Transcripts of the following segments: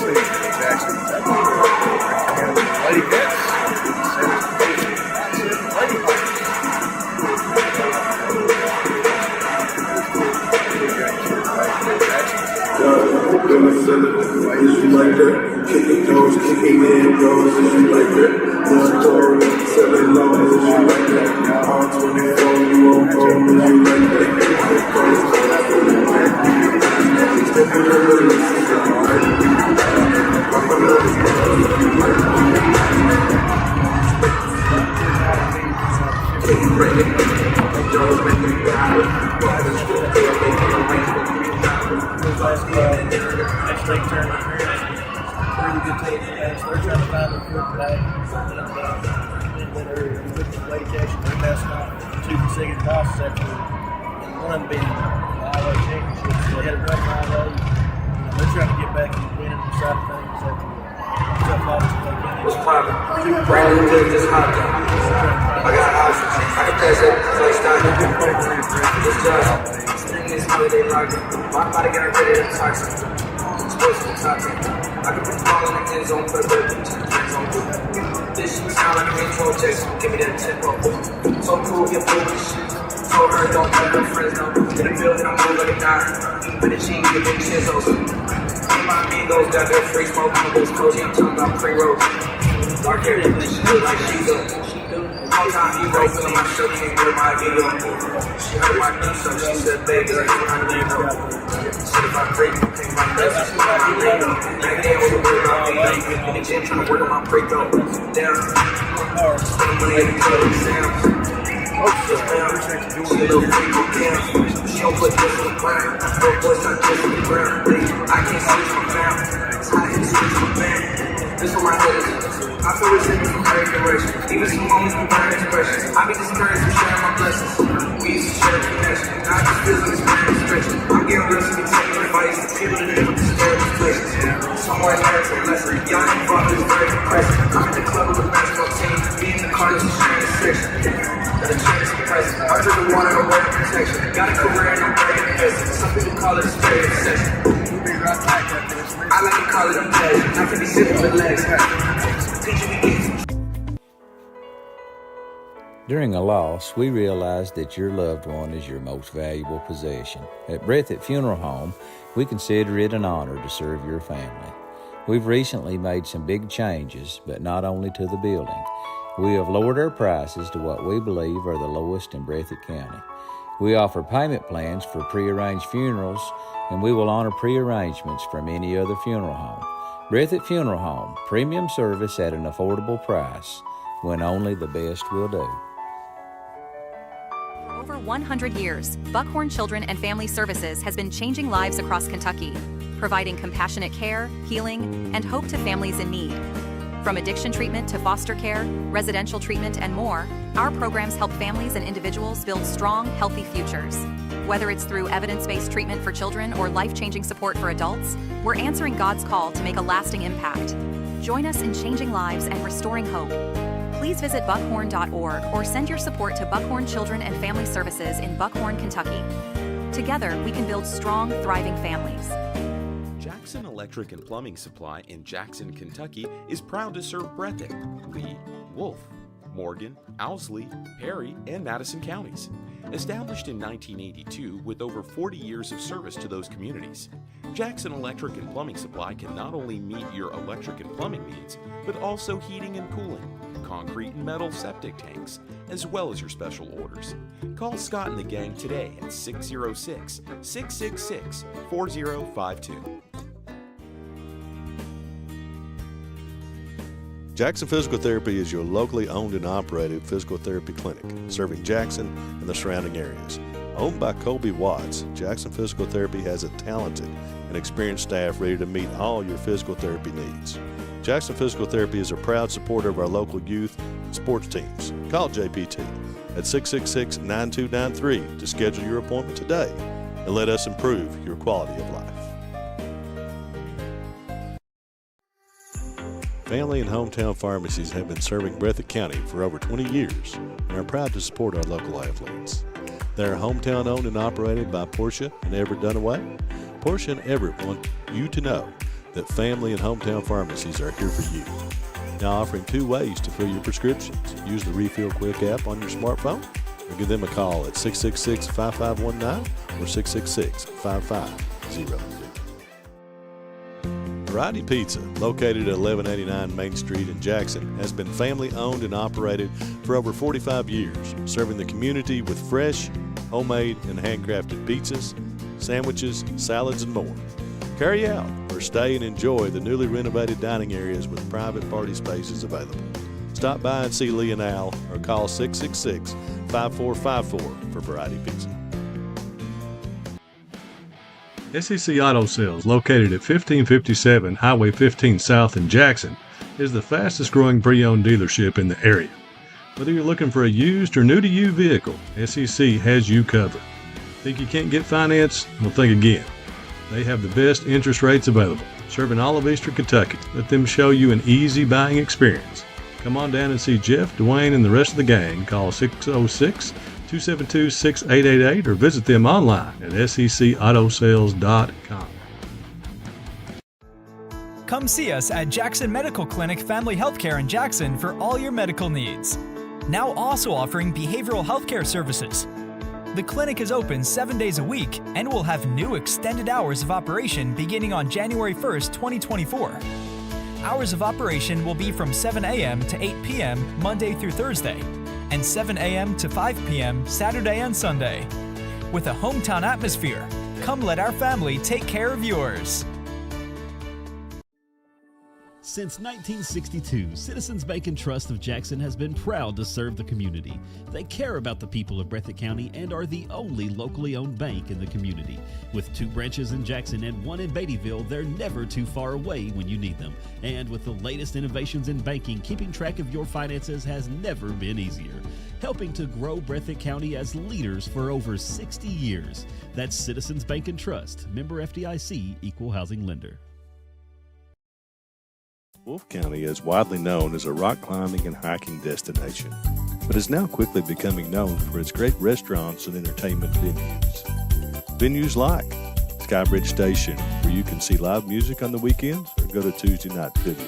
Coliseum in Jackson, Kentucky. Lady Hits, Lady Pike. If you like that, kicking toes, kicking in goes, if you like that. One door, 7 lows, if you like that. On 24, you won't go, if you like that. Next take turn up here. Really good take. They're trying to find their foot today. And they're with the lady catching their best off 2 consecutive tosses after one of them being the highway championships. So they had a run highway. They're trying to get back and win the side of things after tough losses they can. What's poppin'? Brandon just hopped in. I got options. I can pass that place down. It's just this holiday locked. My body got ready to toxic. Sports from top 10. I can put the ball in the end zone, put a bird into the end zone. This shit sound like a intro Jackson. Give me that tempo. So cool, get blue and shit. Told her don't let her friends know. In the building, I'm moving like a dime. But the jeans get big chizzles. My amigos got that free smoke. I'm a boost coach. I'm talking about pre-rolls. Dark hair, she look like she's up. All time you go feeling my shirt, can't wear my video. She heard my knee, so she said, baby, I ain't behind the window. Shit, if I break, take my message, my lingo. Back then, was a word about me. In the gym, trying to work on my break, though. Down, spending money at the club, exams. She a little freak on cam. She don't put this on the ground. No boys not this on the ground. I can't switch my fam. I can't switch my fam. This on my head is. I feel resentment from every direction. Even some moments from burning expressions. I be discouraged from sharing my blessings. We used to share a connection. Now I just feel like it's burning stretching. I'm getting real, so we take advice. People that live with the scary places. Somewhere learns a lesson. Young and father is very depressing. I'm in the club with the basketball team. Me in the car just sharing the section. Got a chance to press. I drink the water, no wear protection. Got a career and I'm very invested. Some people call it a straight obsession. I like to call it a pleasure. I can be sitting with legs. During a loss, we realize that your loved one is your most valuable possession. At Breathitt Funeral Home, we consider it an honor to serve your family. We've recently made some big changes, but not only to the building. We have lowered our prices to what we believe are the lowest in Breathitt County. We offer payment plans for prearranged funerals, and we will honor prearrangements from any other funeral home. Breathitt Funeral Home, premium service at an affordable price, when only the best will do. For over 100 years, Buckhorn Children and Family Services has been changing lives across Kentucky, providing compassionate care, healing, and hope to families in need. From addiction treatment to foster care, residential treatment, and more, our programs help families and individuals build strong, healthy futures. Whether it's through evidence-based treatment for children or life-changing support for adults, we're answering God's call to make a lasting impact. Join us in changing lives and restoring hope. Please visit buckhorn.org or send your support to Buckhorn Children and Family Services in Buckhorn, Kentucky. Together, we can build strong, thriving families. Jackson Electric and Plumbing Supply in Jackson, Kentucky is proud to serve Breathitt, Lee, Wolf, Morgan, Owsley, Perry, and Madison counties. Established in 1982 with over 40 years of service to those communities, Jackson Electric and Plumbing Supply can not only meet your electric and plumbing needs, but also heating and cooling, concrete and metal septic tanks, as well as your special orders. Call Scott and the gang today at 606-666-4052. Jackson Physical Therapy is your locally owned and operated physical therapy clinic, serving Jackson and the surrounding areas. Owned by Colby Watts, Jackson Physical Therapy has a talented and experienced staff ready to meet all your physical therapy needs. Jackson Physical Therapy is a proud supporter of our local youth and sports teams. Call JPT at 666-9293 to schedule your appointment today and let us improve your quality of life. Family and hometown pharmacies have been serving Breathitt County for over 20 years and are proud to support our local athletes. They are hometown owned and operated by Portia and Everett Dunaway. Portia and Everett want you to know that family and hometown pharmacies are here for you. Now offering 2 ways to fill your prescriptions. Use the Refill Quick app on your smartphone or give them a call at 666-5519 or 666-5502. Variety Pizza, located at 1189 Main Street in Jackson, has been family owned and operated for over 45 years, serving the community with fresh, homemade, and handcrafted pizzas, sandwiches, salads, and more. Carry out or stay and enjoy the newly renovated dining areas with private party spaces available. Stop by and see Lee and Al or call 666-5454 for Variety Pizza. SEC Auto Sales, located at 1557 Highway 15 South in Jackson, is the fastest growing pre-owned dealership in the area. Whether you're looking for a used or new-to-you vehicle, SEC has you covered. Think you can't get finance? Well, think again. They have the best interest rates available, serving all of Eastern Kentucky. Let them show you an easy buying experience. Come on down and see Jeff, Dwayne, and the rest of the gang. Call 606-272-6888 or visit them online at secautosales.com. Come see us at Jackson Medical Clinic Family Healthcare in Jackson for all your medical needs. Now also offering behavioral healthcare services. The clinic is open 7 days a week and will have new extended hours of operation beginning on January 1st, 2024. Hours of operation will be from 7 a.m. to 8 p.m. Monday through Thursday, and 7 a.m. to 5 p.m. Saturday and Sunday. With a hometown atmosphere, come let our family take care of yours. Since 1962, Citizens Bank and Trust of Jackson has been proud to serve the community. They care about the people of Breathitt County and are the only locally owned bank in the community. With 2 branches in Jackson and 1 in Beattyville, they're never too far away when you need them. And with the latest innovations in banking, keeping track of your finances has never been easier. Helping to grow Breathitt County as leaders for over 60 years. That's Citizens Bank and Trust, member FDIC, equal housing lender. Wolfe County is widely known as a rock climbing and hiking destination, but is now quickly becoming known for its great restaurants and entertainment venues. Venues like Skybridge Station, where you can see live music on the weekends or go to Tuesday night trivia.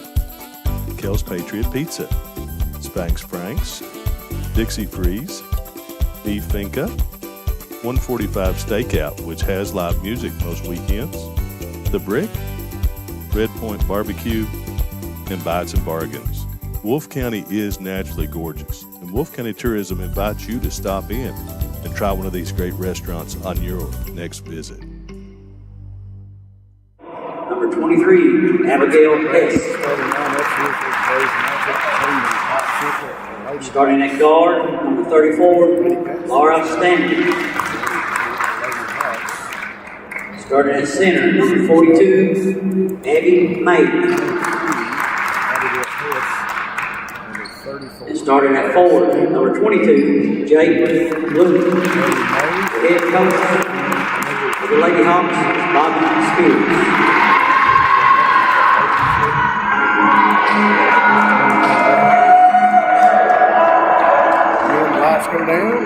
Kel's Patriot Pizza, Spanx Frank's, Dixie Freeze, Beef Finca, 145 Stakeout, which has live music most weekends, The Brick, Red Point Barbecue, and Bites and Bargains. Wolfe County is naturally gorgeous, and Wolfe County Tourism invites you to stop in and try one of these great restaurants on your next visit. Number 23, Abigail Hess. Starting at guard, number 34, Laura Stanley. Starting at center, number 42, Abby May. And starting at forward, number 22, Jake Blue. Head coach of the Lady Hawks, Bobby Spears. Lights go down.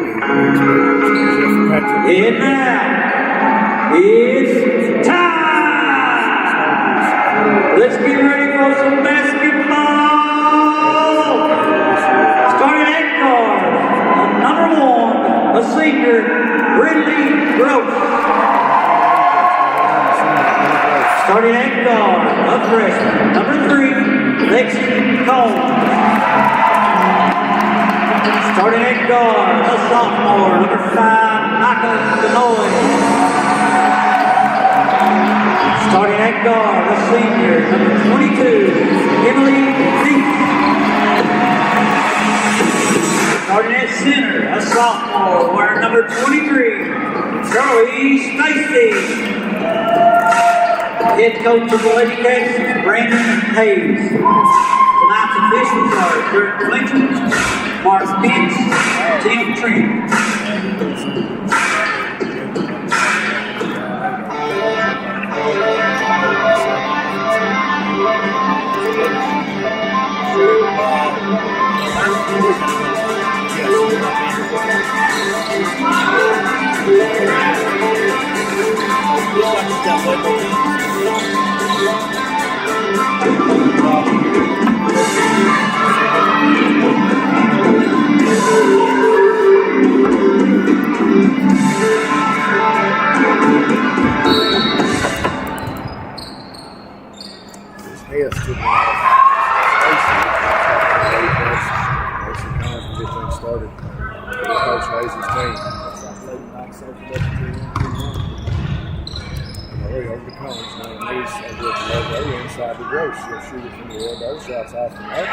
And now, it's time! Let's get ready for some basketball! Starting at guard, number 1, a senior, Ridley Gross. Starting at guard, a freshman, number 3, Lexi Combs. Starting at guard, a sophomore, number 5, Naka Denoy. Starting at guard, a senior, number 22, Emily Deeks. Starting at center, a sophomore, wearing number 23, Charlie Stacy. Head coach of the Lady Cats, Brandon Hayes. Tonight's officials are Dirk Clinton, Mark Pitts, Tim Trent. Yeah, those shots off the mark.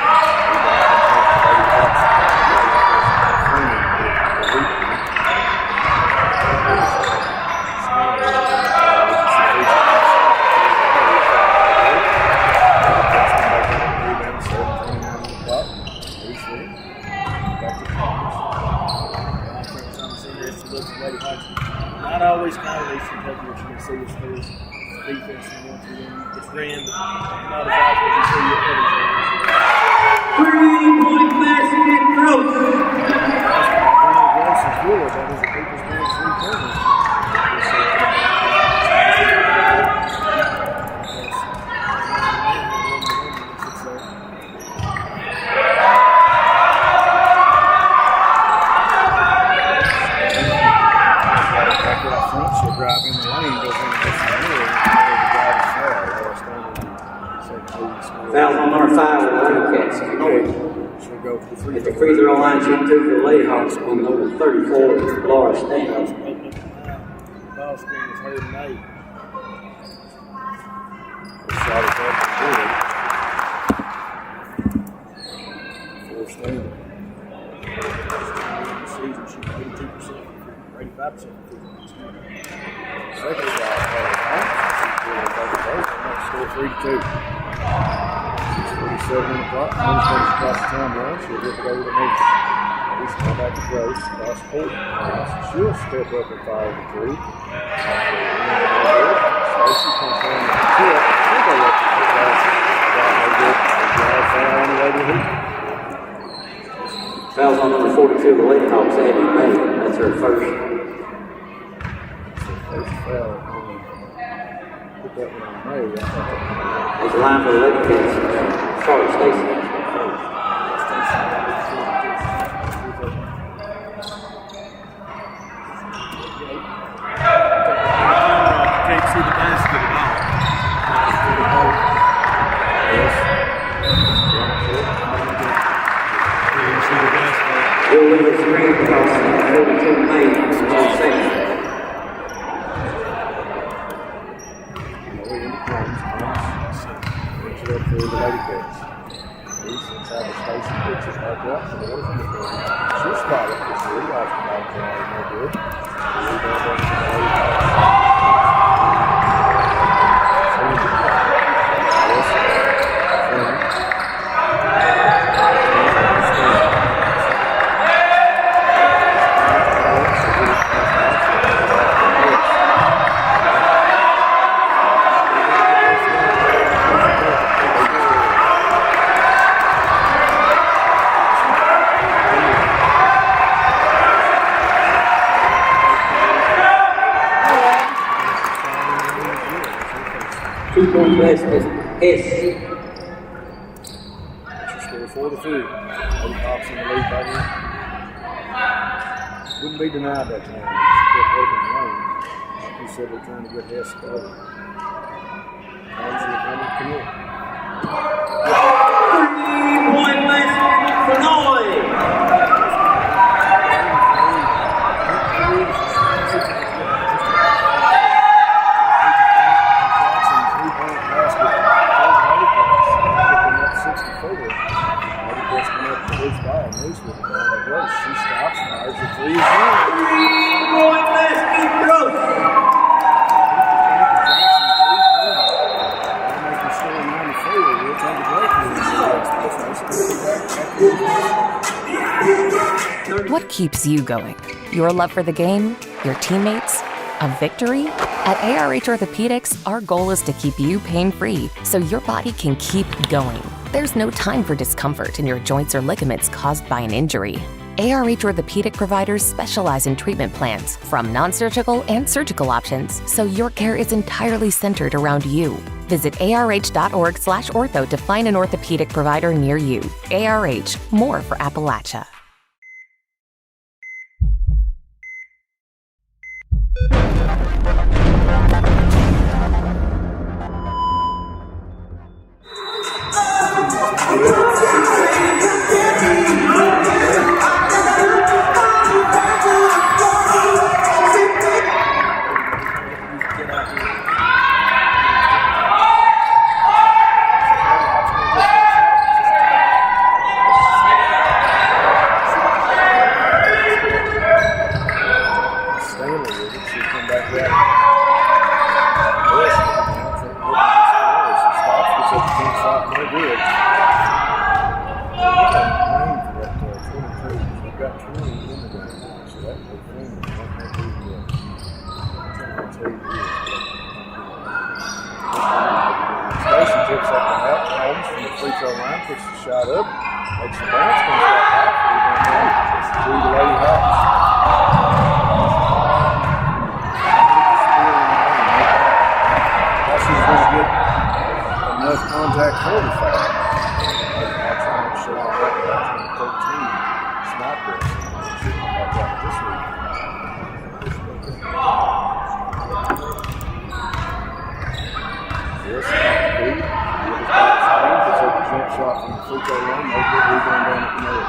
Not always Coliseum because what you're going to see is Fairce defense and one through them. It's ran, but not as often as you see your others. 3-point basket, Gross. Gross is good. That is the people's best three-pointers. She'll drive in the lane, goes in the Foul on number 5 with the Lady Cats. She'll go to the free At the free throw line, shooting 2 for the Lady Hawks on number 34, Laura Stanley. Ball screen is her tonight. Shot is up and good. 4 Stanley. Season, she's 82%, 85%. Second shot, still 3-2. 6:47 in the clock. Moves across the timeline. She'll rip it over to me. He's come back to Grace. Cross court. She'll step up and fire the 3. Stacy comes down with the tip. She'll go up to the glass. Got no good. Foul on the way to the hoop. Fouls on number 42, the Lady Hawks, Abby May. That's her first. First foul. Put that one on May. There's a line for the Lady Cats. Sorry, Stacy. Can't see the basket at all. Yes. Can't see the basket. We'll leave it screen across 42 May. Second. Up for the Lady Cats. He's inside the space and puts it back up. She'll spot it for 3 off the back line. No good. Two-point basket, Hess. Score 4-3. Lady Hawks in the lead by then. Wouldn't be denied that time. She kept working the lane. Like you said, they're trying to get Hess started. Three-point basket for Noy. She stops, fires the 3. Three-point basket, Gross. What keeps you going? Your love for the game? Your teammates? A victory? At ARH Orthopedics, our goal is to keep you pain-free so your body can keep going. There's no time for discomfort in your joints or ligaments caused by an injury. ARH Orthopedic providers specialize in treatment plans, from non-surgical and surgical options, so your care is entirely centered around you. Visit arh.org/ortho to find an orthopedic provider near you. ARH, more for Appalachia. Gets the shot up. Makes the bounce. Comes back off. Through the Lady Hawks. She's going to get enough contact for the foul. That's how much showing up. That's 13. Sniper. That's like this week. Yes, off the beat. Gets up a jump shot from the free throw line. No good rebound down at the middle.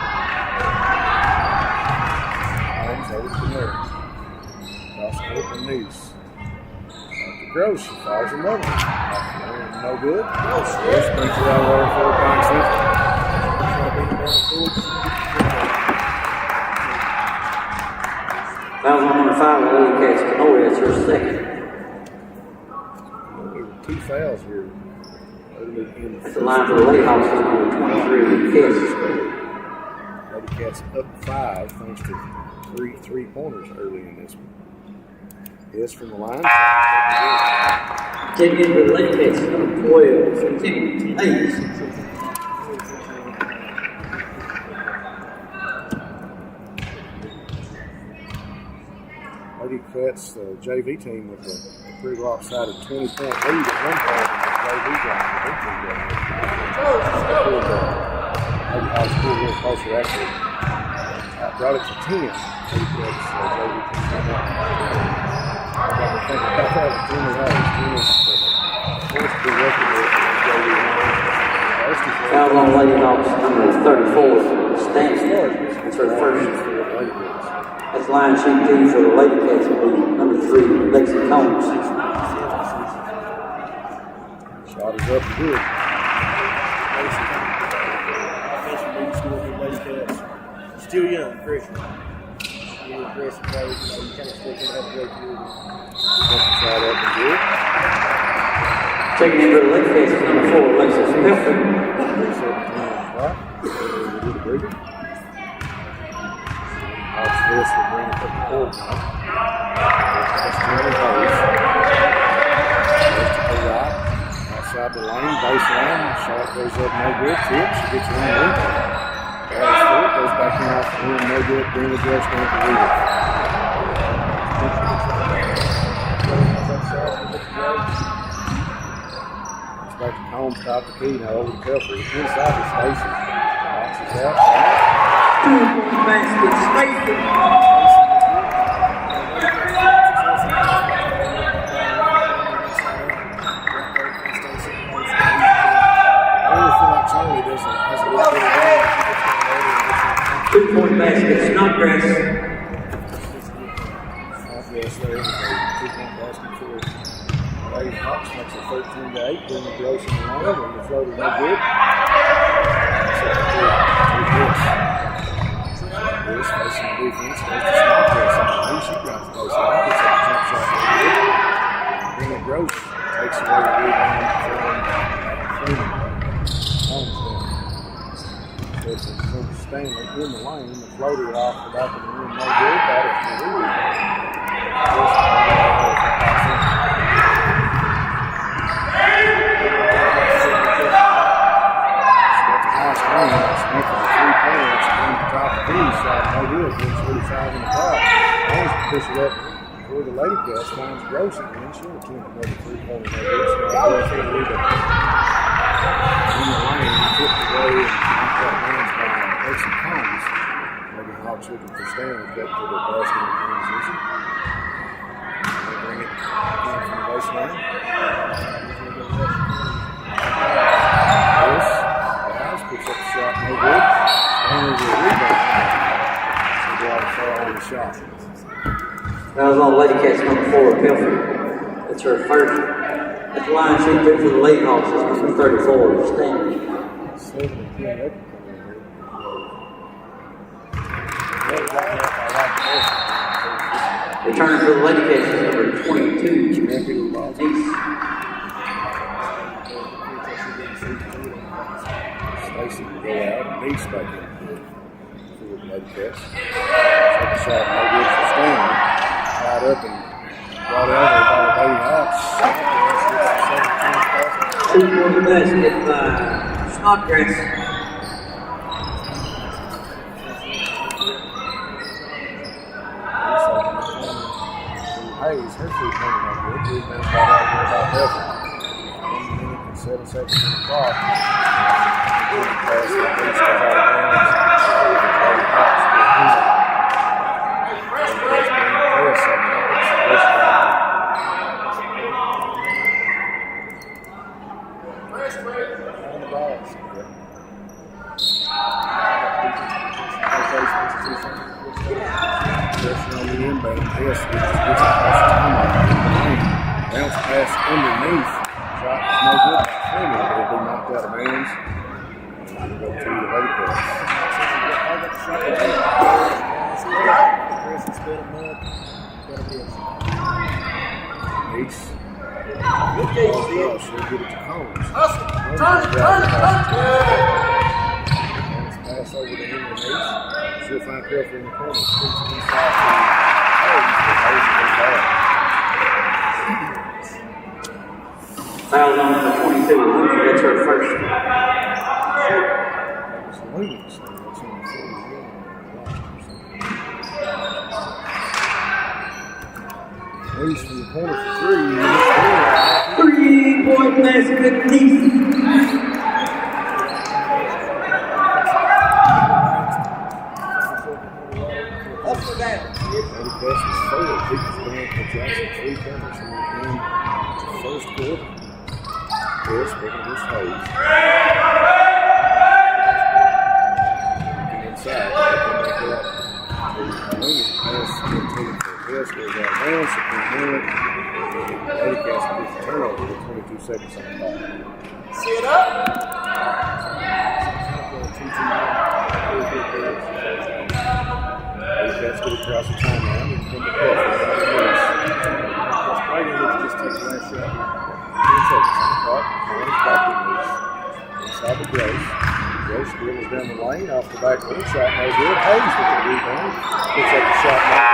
Hines over to the middle. Cross court from Nice. Gross, she fires another. No good. Gross brings it out there for the Pike Center. Foul on number 5, the Lady Cats Canori. That's her second. There were 2 fouls here. At the line for the Lady Hawks is number 23, Fairce. Lady Cats up 5 thanks to 3 3-pointers early in this one. Yes, from the line. Taking in for the Lady Cats, number 12, Timmy Hayes. Lady Cats, the JV team, with a pretty lopsided 20-point lead at one point in the JV game. Lady Hawks pulled a little closer actually. Brought it to 10. Lady Cats, JV team. Think about that with Jimmy Hayes. Jimmy's forced to be working with Foul on Lady Hawks, number 34, Stanford. It's her first. That's line sheet 2 for the Lady Cats, number 3, Lexi Combs. Shot is up and good. Offensive lead score for the Lady Cats. Still young, freshman. Aggressive players, you kind of still can have a great year. Shot up and good. Taking in for the Lady Cats is number 4, Alexis Pilford. 17 Hawks Fairce will bring it up the court now. That's Jimmy Hayes. Goes to the right. Outside the lane, baseline. Shot goes up, no good. Tip. She gets one rebound. Goes back in off the rim, no good. Bring the Judge down to lead it. It's back to Combs, top the key now over to Pelfrey. Inside the Stacy. Boxes out. 2-point basket, Stacy. Two-point basket, Snodgrass. Snodgrass there with a 2-point basket for Lady Hawks. Makes it 13-8. Then the Gross in the line, and the floater no good. This facing the defense, goes to Snodgrass. She got the place out. Gets up a jump shot no good. Then the Gross takes away the rebound from Freeman. Stanley in the lane, the floater off the back of the rim, no good. Got it to the lead. Smith with 3 points, from the top of the key, shot no good. Gets 45 in the top. Always push it up for the Lady Cats. Finds Gross again. She'll attempt another 3-pointer. No good. So now goes for the rebound. In the lane, tipped away and knocked that hands by Lexi Combs. Maybe Hawks looking for Stanley to get to the basket in transition. They bring it in from the baseline. This, House picks up the shot, no good. Stanley's a rebound. So they ought to foul on the shot. That was on Lady Cats number 4, Pilford. That's her first. At the line, sheet 2 for the Lady Hawks is number 34, Stanley. 7-10. Returning for the Lady Cats is number 22, Nice. Stacy can go out and Nice back in for the Lady Cats. Second shot, no good for Stanley. Tied up and brought over by the Lady Hawks. 2-point basket by Snodgrass. Hayes, her three-pointer no good. Rebound ball out there by Bevan. 1 minute and 7 seconds on the clock. Pass that least goes out of bounds. Yes, it just gets across the timeline. Bounce pass underneath. Shot is no good by Freeman, but it'll be knocked out of bounds. And we'll go to the lady pass. Chris has spit him up. Nice. Good game, Steve. She'll get it to Combs. Hustle! Turn it! Turn it! Pass over to Henry Nice. She'll find Pilfer in the corner. Streets inside to Foul on number 22. That's her first. Leads from the corner for three. 3-point basket, Heath. Eddie Pass was forward. He was going for Jackson 3 pointers in the first quarter. Pierce picking his Hayes. Inside. They can make it up. Pass intended for Pierce goes out of bounds. Eddie Pass gets the turnover with 22 seconds on the clock. See it up. That's good across the timeline. And from the Pilfer. That's probably going to just take the last shot. 10 seconds on the clock. Combs back in loose. Inside the Gross. Gross dribbles down the lane. Off the back rim. Shot no good. Hayes with the rebound. Picks up the shot no good.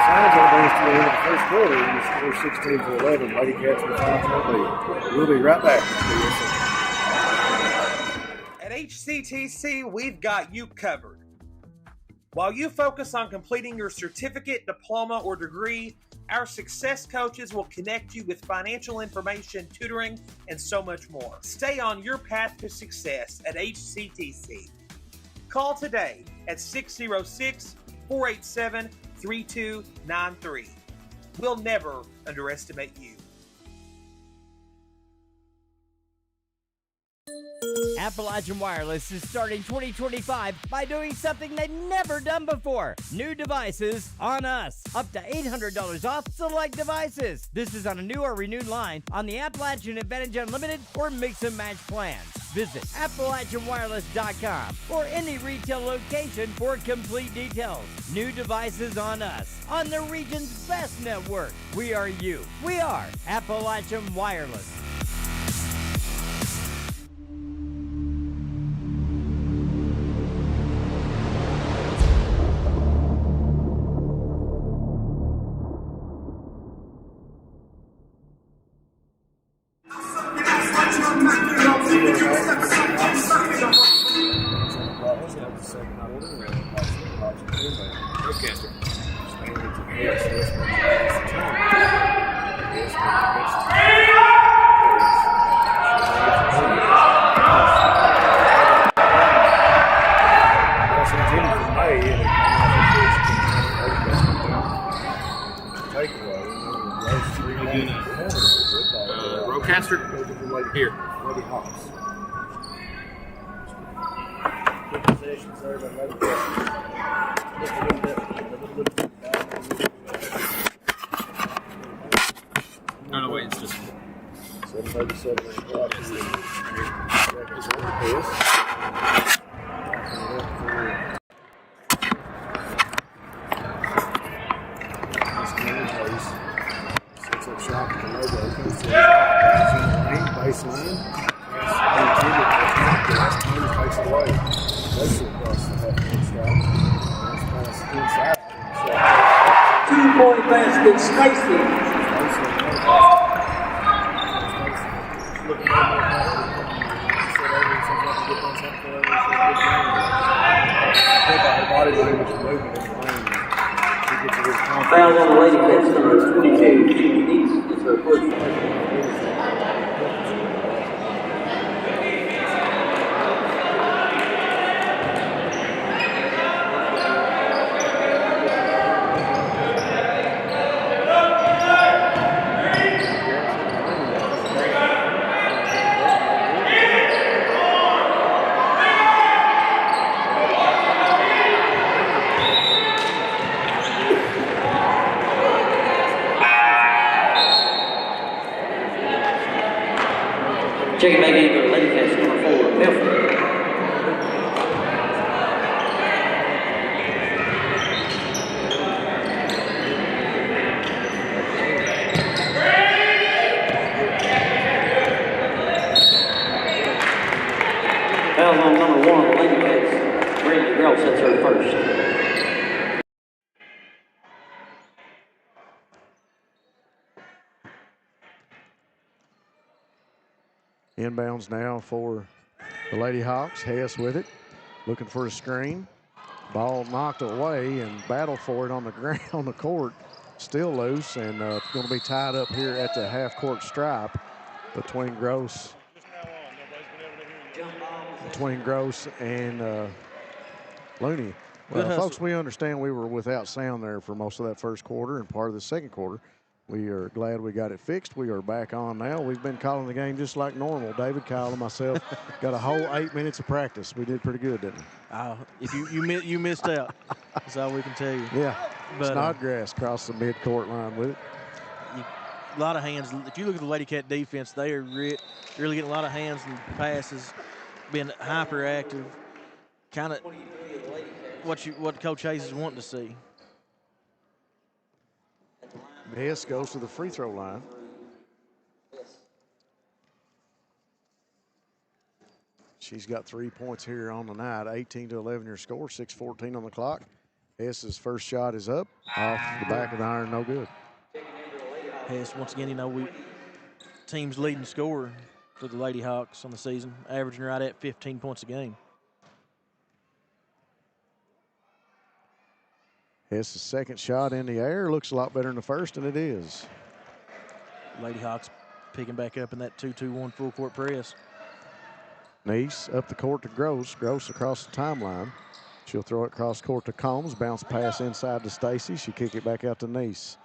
Signs on things to the end of the first quarter. And the score 16-11. Lady Cats with 5-point lead. We'll be right back. At HCTC, we've got you covered. While you focus on completing your certificate, diploma, or degree, our success coaches will connect you with financial information, tutoring, and so much more. Stay on your path to success at HCTC. Call today at 606-487-3293. We'll never underestimate you. Appalachian Wireless is starting 2025 by doing something they've never done before. New devices on us. Up to $800 off select devices. This is on a new or renewed line on the Appalachian Advantage Unlimited or Mix and Match plans. Visit AppalachianWireless.com or any retail location for complete details. New devices on us. On the region's best network. We are you. We are Appalachian Wireless. Here. Good possession, sir. No, wait, it's just 7:37 on the clock. Sets up shot with the logo. Comes to the baseline. Last time he takes it away. Goes across the half-court stripe. Nice pass inside. 2-point basket, Stacy. Her body language and movement in the lane. She gets a little confidence. Foul on the Lady Cats, number 22, Judy Neese. It's her first foul. Checking back in for the Lady Cats, number 4, Milford. Foul on number 1, Lady Cats. Brittany Gross, that's her first. Inbounds now for the Lady Hawks. Hess with it, looking for a screen. Ball knocked away and battled for it on the ground on the court. Still loose, and it's going to be tied up here at the half-court stripe between Gross and Looney. Well, folks, we understand we were without sound there for most of that first quarter and part of the second quarter. We are glad we got it fixed. We are back on now. We've been calling the game just like normal. David, Kyle, and myself got a whole 8 minutes of practice. We did pretty good, didn't we? If you missed out, that's all we can tell you. Yeah, but, Snodgrass crossed the mid-court line with it. A lot of hands. If you look at the Lady Cat defense, they are really getting a lot of hands and passes, being hyperactive, kind of what Coach Hayes is wanting to see. Hess goes to the free throw line. She's got 3 points here on the night. 18-11 your score, 6:14 on the clock. Hess's first shot is up, off the back of the iron, no good. Hess, once again, team's leading scorer for the Lady Hawks on the season, averaging right at 15 points a game. Hess's second shot in the air looks a lot better than the first, and it is. Lady Hawks picking back up in that 2-2-1 full court press. Neese up the court to Gross. Gross across the timeline. She'll throw it cross court to Combs. Bounce pass inside to Stacy. She kick it back out to Neese.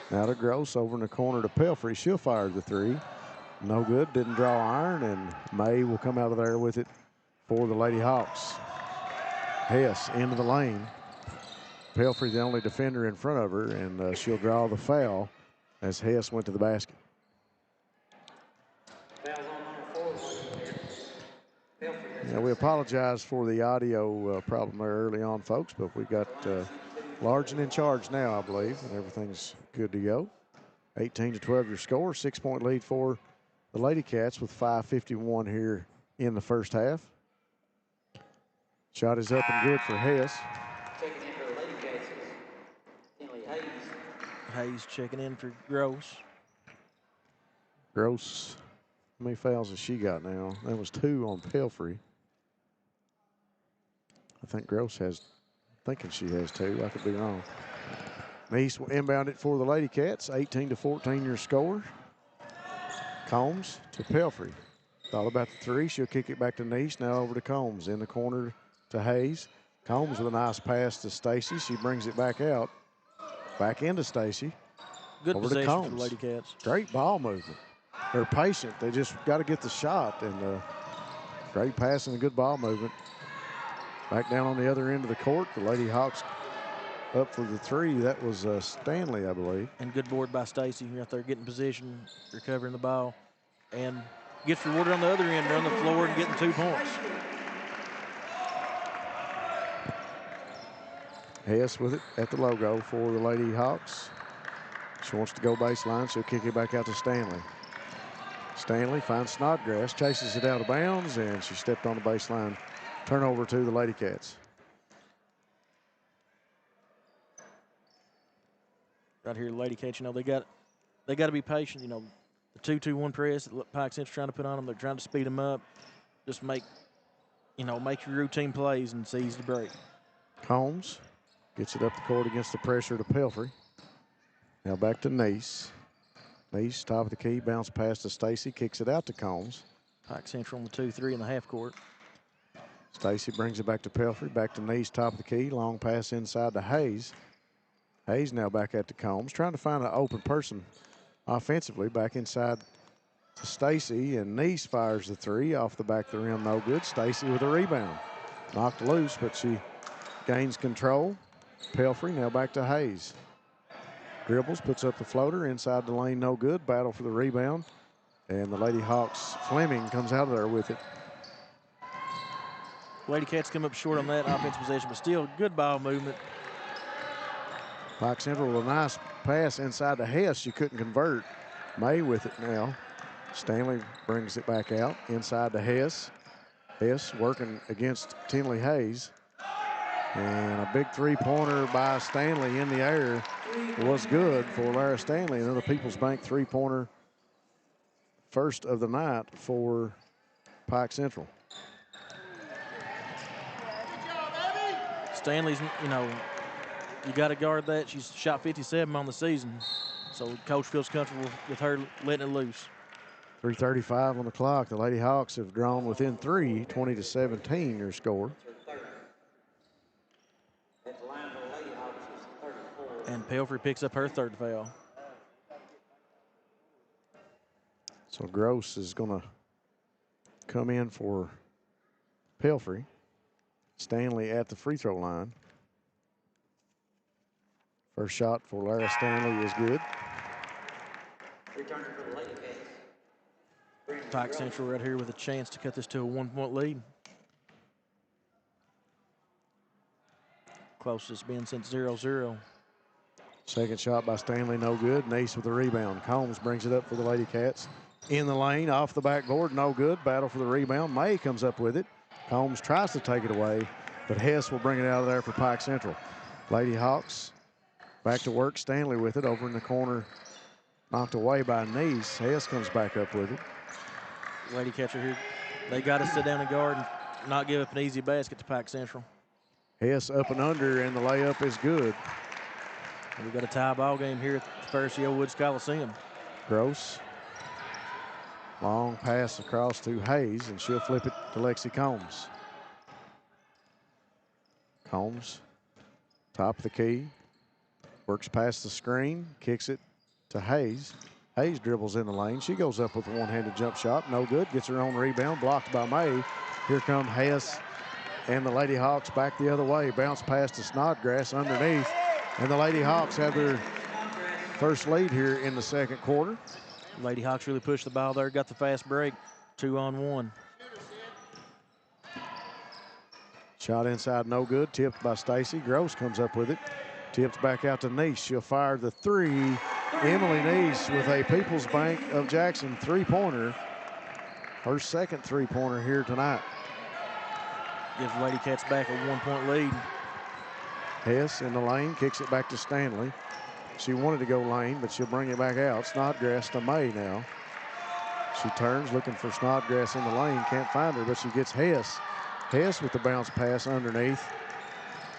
Now to Gross over in the corner to Pelfrey. She'll fire the three. No good. Didn't draw iron, and May will come out of there with it for the Lady Hawks. Hess into the lane. Pelfrey the only defender in front of her, and she'll draw the foul as Hess went to the basket. Yeah, we apologize for the audio problem there early on, folks, but we got Largen in charge now, I believe, and everything's good to go. 18-12 your score, 6-point lead for the Lady Cats with 5:51 here in the first half. Shot is up and good for Hess. Hayes checking in for Gross. Gross, how many fouls has she got now? That was 2 on Pelfrey. I think Gross has, thinking she has 2. I could be wrong. Neese will inbound it for the Lady Cats. 18-14 your score. Combs to Pelfrey. Thought about the three. She'll kick it back to Neese. Now over to Combs. In the corner to Hayes. Combs with a nice pass to Stacy. She brings it back out. Back into Stacy. Good over possession to Combs. for the Lady Cats. Great ball movement. They're patient. They just got to get the shot. And great pass and a good ball movement. Back down on the other end of the court. The Lady Hawks up for the three. That was Stanley, I believe. And good board by Stacy out there getting position, recovering the ball, and gets rewarded on the other end, on the floor and getting 2 points. Hess with it at the logo for the Lady Hawks. She wants to go baseline. She'll kick it back out to Stanley. Stanley finds Snodgrass, chases it out of bounds, and she stepped on the baseline. Turnover to the Lady Cats. Right here, Lady Cats, they got to be patient. The 2-2-1 press that Pike Central trying to put on them, they're trying to speed them up. Just make your routine plays, and it's easy to break. Combs gets it up the court against the pressure to Pelfrey. Now back to Neese. Neese, top of the key, bounce pass to Stacy, kicks it out to Combs. Pike Central on the 2-3 in the half court. Stacy brings it back to Pelfrey, back to Neese, top of the key, long pass inside to Hayes. Hayes now back at the Combs, trying to find an open person offensively, back inside to Stacy, and Neese fires the three off the back of the rim, no good. Stacy with a rebound. Knocked loose, but she gains control. Pelfrey now back to Hayes. Dribbles, puts up the floater, inside the lane, no good. Battle for the rebound. And the Lady Hawks, Fleming comes out of there with it. Lady Cats come up short on that offensive possession, but still good ball movement. Pike Central with a nice pass inside to Hess. She couldn't convert. May with it now. Stanley brings it back out inside to Hess. Hess working against Tinley Hayes. And a big three-pointer by Stanley in the air was good for Lara Stanley. Another People's Bank three-pointer, first of the night for Pike Central. Stanley's, you got to guard that. She's shot 57 on the season, so coach feels comfortable with her letting it loose. 3:35 on the clock. The Lady Hawks have drawn within three, 20-17 your score. And Pelfrey picks up her third foul. So Gross is going to come in for Pelfrey. Stanley at the free throw line. First shot for Lara Stanley is good. Pike Central right here with a chance to cut this to a 1-point lead. Closest been since 0-0. Second shot by Stanley, no good. Neese with the rebound. Combs brings it up for the Lady Cats. In the lane, off the backboard, no good. Battle for the rebound. May comes up with it. Combs tries to take it away, but Hess will bring it out of there for Pike Central. Lady Hawks back to work. Stanley with it over in the corner. Knocked away by Neese. Hess comes back up with it. Lady catcher here. They got to sit down and guard and not give up an easy basket to Pike Central. Hess up and under, and the layup is good. And we've got a tie ball game here at the Fairce Woods Coliseum. Gross. Long pass across to Hayes, and she'll flip it to Lexi Combs. Combs, top of the key, works past the screen, kicks it to Hayes. Hayes dribbles in the lane. She goes up with a one-handed jump shot. No good. Gets her own rebound. Blocked by May. Here come Hess and the Lady Hawks back the other way. Bounce pass to Snodgrass underneath. And the Lady Hawks have their first lead here in the second quarter. Lady Hawks really pushed the ball there. Got the fast break. 2-on-1. Shot inside, no good. Tipped by Stacy. Gross comes up with it. Tipped back out to Neese. She'll fire the three. Emily Neese with a People's Bank of Jackson three-pointer. Her second three-pointer here tonight. Gives Lady Cats back a 1-point lead. Hess in the lane, kicks it back to Stanley. She wanted to go lane, but she'll bring it back out. Snodgrass to May now. She turns, looking for Snodgrass in the lane. Can't find her, but she gets Hess. Hess with the bounce pass underneath.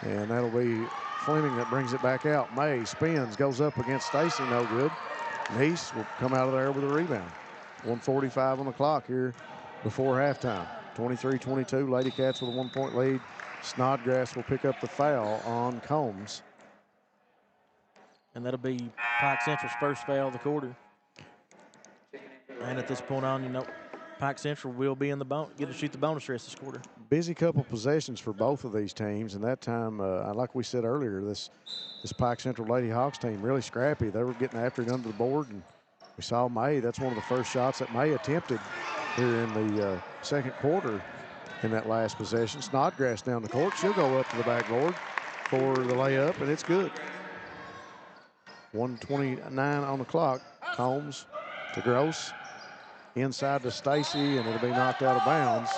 And that'll be Fleming that brings it back out. May spins, goes up against Stacy, no good. Neese will come out of there with a rebound. 1:45 on the clock here before halftime. 23-22, Lady Cats with a 1-point lead. Snodgrass will pick up the foul on Combs. And that'll be Pike Central's first foul of the quarter. And at this point on, Pike Central will be in the get to shoot the bonus rest this quarter. Busy couple possessions for both of these teams, and that time, like we said earlier, this Pike Central Lady Hawks team really scrappy. They were getting after it under the board, and we saw May. That's one of the first shots that May attempted here in the second quarter in that last possession. Snodgrass down the court. She'll go up to the backboard for the layup, and it's good. 1:29 on the clock. Combs to Gross. Inside to Stacy, and it'll be knocked out of bounds.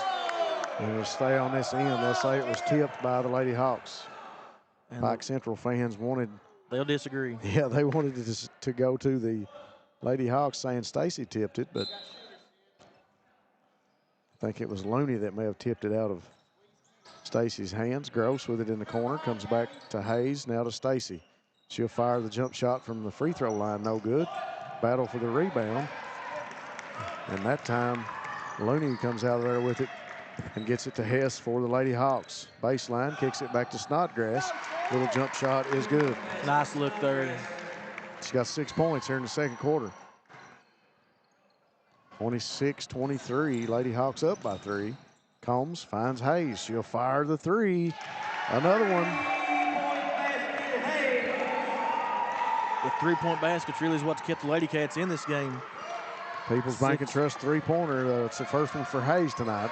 And it'll stay on this end. They'll say it was tipped by the Lady Hawks. And Pike Central fans wanted... They'll disagree. Yeah, they wanted it to go to the Lady Hawks, saying Stacy tipped it, but I think it was Looney that may have tipped it out of Stacy's hands. Gross with it in the corner. Comes back to Hayes. Now to Stacy. She'll fire the jump shot from the free throw line. No good. Battle for the rebound. And that time, Looney comes out of there with it and gets it to Hess for the Lady Hawks. Baseline, kicks it back to Snodgrass. Little jump shot is good. Nice look there. She got 6 points here in the second quarter. 26-23, Lady Hawks up by 3. Combs finds Hayes. She'll fire the 3. Another one. The three-point basket really is what's kept the Lady Cats in this game. People's Bank and Trust three-pointer. It's the first one for Hayes tonight.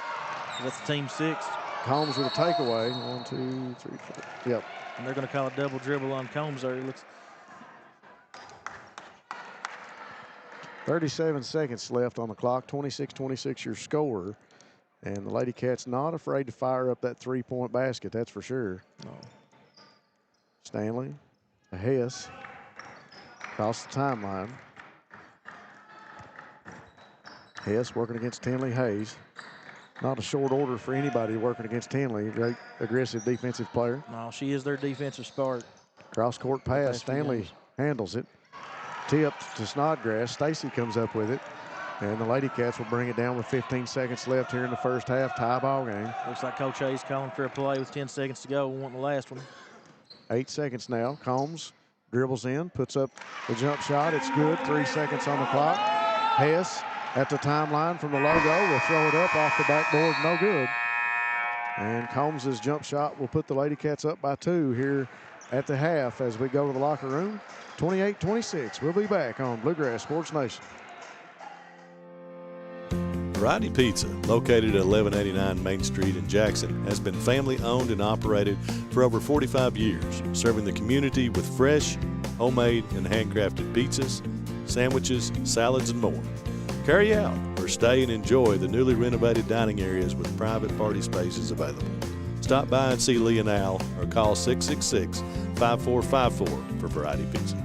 That's team 6. Combs with a takeaway. 1, 2, 3, 4. Yep. And they're going to call a double dribble on Combs there. It looks 37 seconds left on the clock. 26-26 your score. And the Lady Cats not afraid to fire up that three-point basket, that's for sure. No. Stanley, a Hess, across the timeline. Hess working against Tinley Hayes. Not a short order for anybody working against Tinley. Great aggressive defensive player. No, she is their defensive spark. Cross-court pass. Stanley handles it. Tip to Snodgrass. Stacy comes up with it. And the Lady Cats will bring it down with 15 seconds left here in the first half. Tie ball game. Looks like Coach Hayes calling for a play with 10 seconds to go. We want the last one. 8 seconds now. Combs dribbles in, puts up the jump shot. It's good. 3 seconds on the clock. Hess at the timeline from the logo will throw it up off the backboard. No good. And Combs' jump shot will put the Lady Cats up by 2 here at the half as we go to the locker room. 28-26. We'll be back on Bluegrass Sports Nation. Variety Pizza, located at 1189 Main Street in Jackson, has been family owned and operated for over 45 years, serving the community with fresh, homemade, and handcrafted pizzas, sandwiches, salads, and more. Carry out or stay and enjoy the newly renovated dining areas with private party spaces available. Stop by and see Lee and Al or call 666-5454 for Variety Pizza.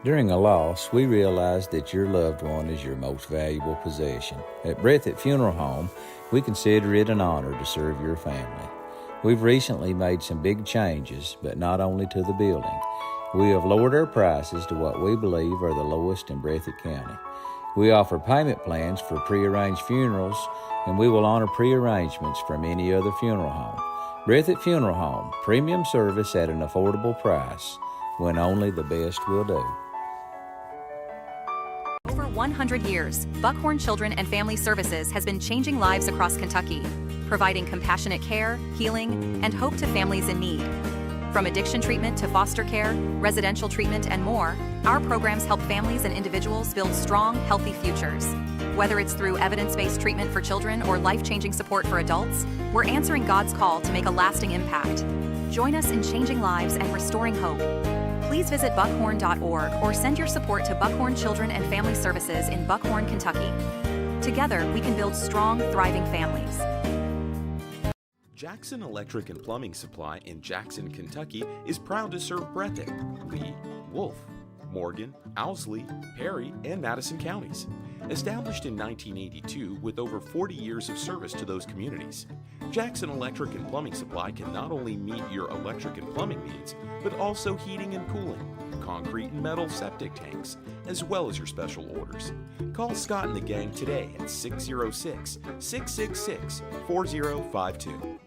During a loss, we realize that your loved one is your most valuable possession. At Breathitt Funeral Home, we consider it an honor to serve your family. We've recently made some big changes, but not only to the building. We have lowered our prices to what we believe are the lowest in Breathitt County. We offer payment plans for prearranged funerals, and we will honor prearrangements from any other funeral home. Breathitt Funeral Home, premium service at an affordable price, when only the best will do. Over 100 years, Buckhorn Children and Family Services has been changing lives across Kentucky, providing compassionate care, healing, and hope to families in need. From addiction treatment to foster care, residential treatment, and more, our programs help families and individuals build strong, healthy futures. Whether it's through evidence-based treatment for children or life-changing support for adults, we're answering God's call to make a lasting impact. Join us in changing lives and restoring hope. Please visit buckhorn.org or send your support to Buckhorn Children and Family Services in Buckhorn, Kentucky. Together, we can build strong, thriving families. Jackson Electric and Plumbing Supply in Jackson, Kentucky is proud to serve Breathitt, Lee, Wolf, Morgan, Owsley, Perry, and Madison counties. Established in 1982 with over 40 years of service to those communities, Jackson Electric and Plumbing Supply can not only meet your electric and plumbing needs, but also heating and cooling, concrete and metal septic tanks, as well as your special orders. Call Scott and the gang today at 606-666-4052.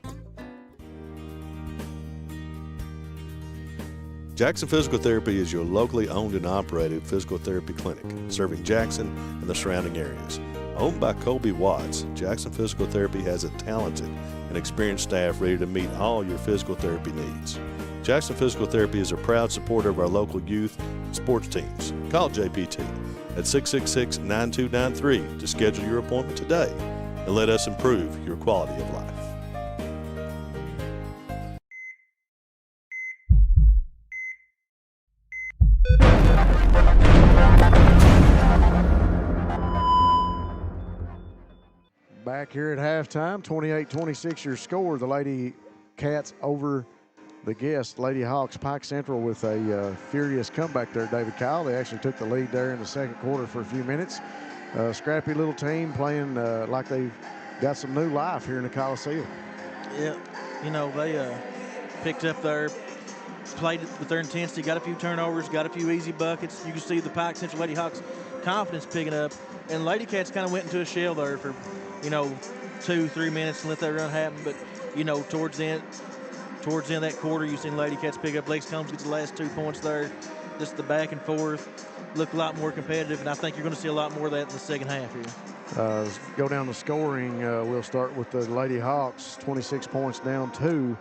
Jackson Physical Therapy is your locally owned and operated physical therapy clinic, serving Jackson and the surrounding areas. Owned by Colby Watts, Jackson Physical Therapy has a talented and experienced staff ready to meet all your physical therapy needs. Jackson Physical Therapy is a proud supporter of our local youth and sports teams. Call JPT at 666-9293 to schedule your appointment today and let us improve your quality of life. Back here at halftime, 28-26 your score. The Lady Cats over the guests, Lady Hawks. Pike Central with a furious comeback there, David Kyle. They actually took the lead there in the second quarter for a few minutes. Scrappy little team playing like they've got some new life here in the Coliseum. Yeah, they picked up their played with their intensity, got a few turnovers, got a few easy buckets. You can see the Pike Central Lady Hawks confidence picking up, and Lady Cats kind of went into a shell there for 2-3 minutes and let that run happen. But towards the end of that quarter, you've seen Lady Cats pick up. Lex Combs gets the last 2 points there. Just the back and forth look a lot more competitive, and I think you're going to see a lot more of that in the second half here. Go down to scoring. We'll start with the Lady Hawks, 26 points down 2.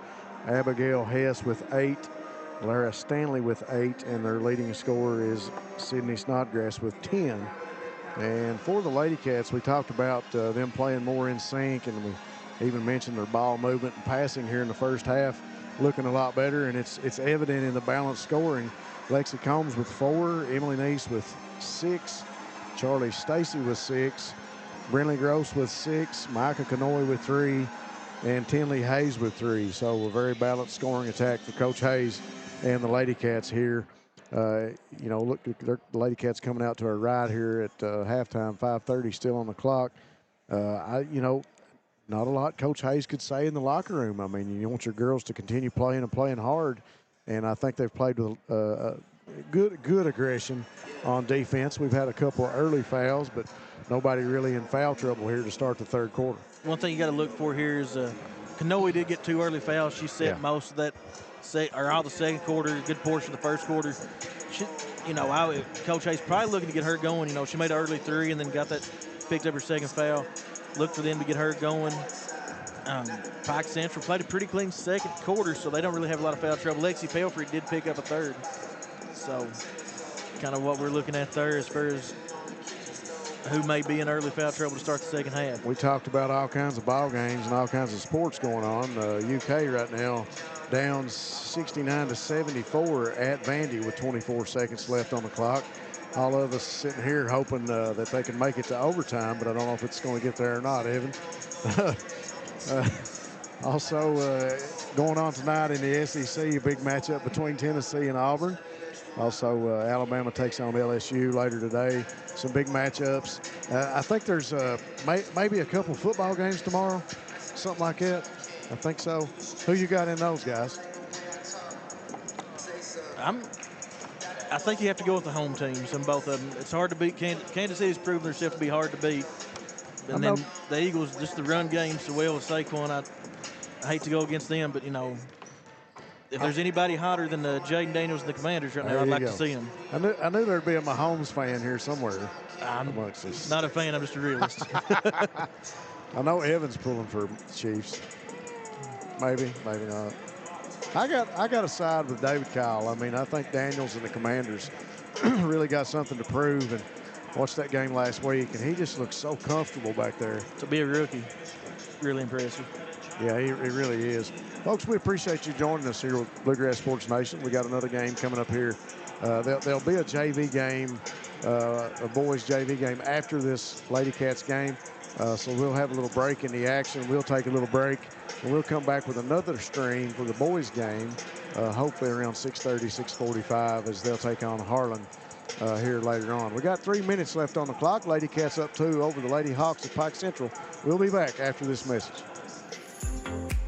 Abigail Hess with 8. Lara Stanley with 8, and their leading scorer is Sydney Snodgrass with 10. And for the Lady Cats, we talked about them playing more in sync, and we even mentioned their ball movement and passing here in the first half, looking a lot better, and it's evident in the balanced scoring. Lexi Combs with 4, Emily Neese with 6, Charlie Stacy with 6, Brinley Gross with 6, Micah Canoy with 3, and Tinley Hayes with 3. So a very balanced scoring attack for Coach Hayes and the Lady Cats here. Look, the Lady Cats coming out to our right here at halftime, 5:30 still on the clock. Not a lot Coach Hayes could say in the locker room. I mean, you want your girls to continue playing and playing hard, and I think they've played with good aggression on defense. We've had a couple of early fouls, but nobody really in foul trouble here to start the third quarter. One thing you got to look for here is Canoe did get 2 early fouls. She set most of that, all the second quarter, a good portion of the first quarter. Coach Hayes probably looking to get her going. She made an early 3 and then picked up her second foul. Look for them to get her going. Pike Central played a pretty clean second quarter, so they don't really have a lot of foul trouble. Lexi Pelfrey did pick up a 3rd. So kind of what we're looking at there as far as who may be in early foul trouble to start the second half. We talked about all kinds of ball games and all kinds of sports going on. UK right now down 69-74 at Vandy with 24 seconds left on the clock. All of us sitting here hoping that they can make it to overtime, but I don't know if it's going to get there or not, Evan. Also going on tonight in the SEC, a big matchup between Tennessee and Auburn. Also, Alabama takes on LSU later today. Some big matchups. I think there's maybe a couple football games tomorrow, something like that. I think so. Who you got in those, guys? I think you have to go with the home teams in both of them. It's hard to beat. Kansas City's proven themselves to be hard to beat. And then the Eagles, just the run game so well with Saquon. I hate to go against them, but, if there's anybody hotter than Jaden Daniels and the Commanders right now, I'd like to see them. I knew there'd be a Mahomes fan here somewhere. I'm not a fan. I'm just a realist. I know Evan's pulling for Chiefs. Maybe not. I got to side with David Kyle. I mean, I think Daniels and the Commanders really got something to prove, and watched that game last week, and he just looks so comfortable back there. To be a rookie, really impressive. Yeah, he really is. Folks, we appreciate you joining us here with Bluegrass Sports Nation. We got another game coming up here. There'll be a JV game, a boys JV game after this Lady Cats game. So we'll have a little break in the action. We'll take a little break, and we'll come back with another stream for the boys game, hopefully around 6:30, 6:45, as they'll take on Harlan here later on. We got 3 minutes left on the clock. Lady Cats up 2 over the Lady Hawks at Pike Central. We'll be back after this message.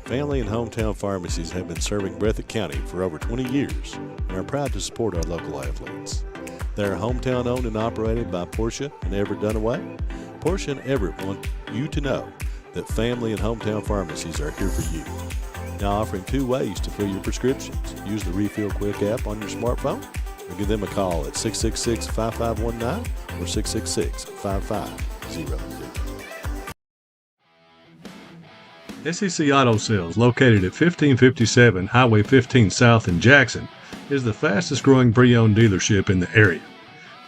Family and hometown pharmacies have been serving Breathitt County for over 20 years and are proud to support our local athletes. They are hometown owned and operated by Portia and Everett Dunaway. Portia and Everett want you to know that family and hometown pharmacies are here for you. Now offering 2 ways to fill your prescriptions. Use the Refill Quick app on your smartphone or give them a call at 666-5519 or 666-5500. SEC Auto Sales, located at 1557 Highway 15 South in Jackson, is the fastest growing pre-owned dealership in the area.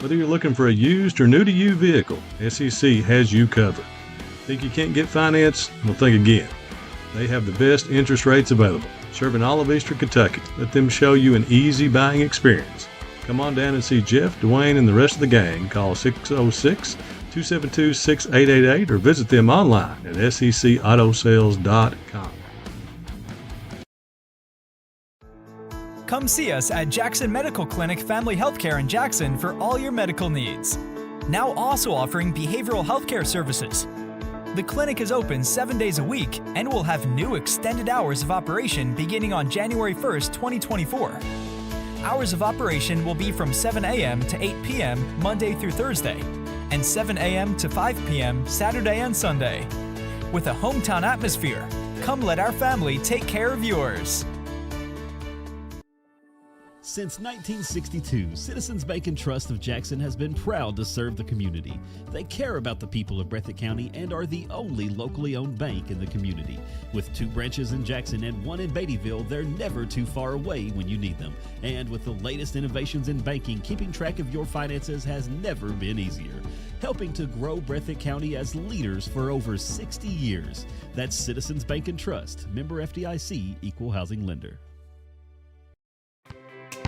Whether you're looking for a used or new-to-you vehicle, SEC has you covered. Think you can't get finance? Well, think again. They have the best interest rates available, serving all of Eastern Kentucky. Let them show you an easy buying experience. Come on down and see Jeff, Dwayne, and the rest of the gang. Call 606-272-6888 or visit them online at secautosales.com. Come see us at Jackson Medical Clinic Family Healthcare in Jackson for all your medical needs. Now also offering behavioral healthcare services. The clinic is open 7 days a week and will have new extended hours of operation beginning on January 1st, 2024. Hours of operation will be from 7 a.m. to 8 p.m. Monday through Thursday, and 7 a.m. to 5 p.m. Saturday and Sunday. With a hometown atmosphere, come let our family take care of yours. Since 1962, Citizens Bank and Trust of Jackson has been proud to serve the community. They care about the people of Breathitt County and are the only locally owned bank in the community. With 2 branches in Jackson and 1 in Beattyville, they're never too far away when you need them. And with the latest innovations in banking, keeping track of your finances has never been easier. Helping to grow Breathitt County as leaders for over 60 years. That's Citizens Bank and Trust, member FDIC, equal housing lender.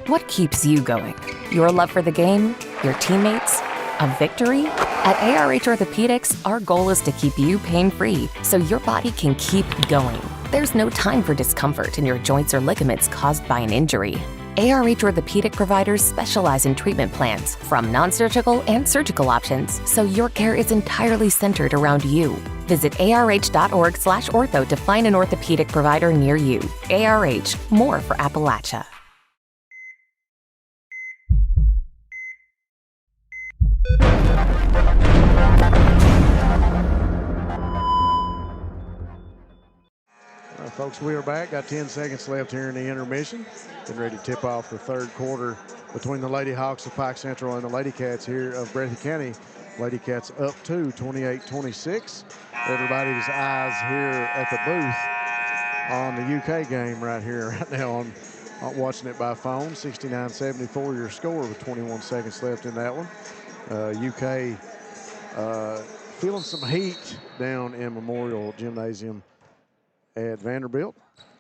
What keeps you going? Your love for the game? Your teammates? A victory? At ARH Orthopedics, our goal is to keep you pain-free so your body can keep going. There's no time for discomfort in your joints or ligaments caused by an injury. ARH Orthopedic providers specialize in treatment plans, from non-surgical and surgical options, so your care is entirely centered around you. Visit arh.org/ortho to find an orthopedic provider near you. ARH, more for Appalachia. Folks, we are back. Got 10 seconds left here in the intermission. Getting ready to tip off the third quarter between the Lady Hawks of Pike Central and the Lady Cats here of Breathitt County. Lady Cats up to 28-26. Everybody's eyes here at the booth on the UK game right here, right now, on watching it by phone. 69-74 your score with 21 seconds left in that one. UK feeling some heat down in Memorial Gymnasium at Vanderbilt.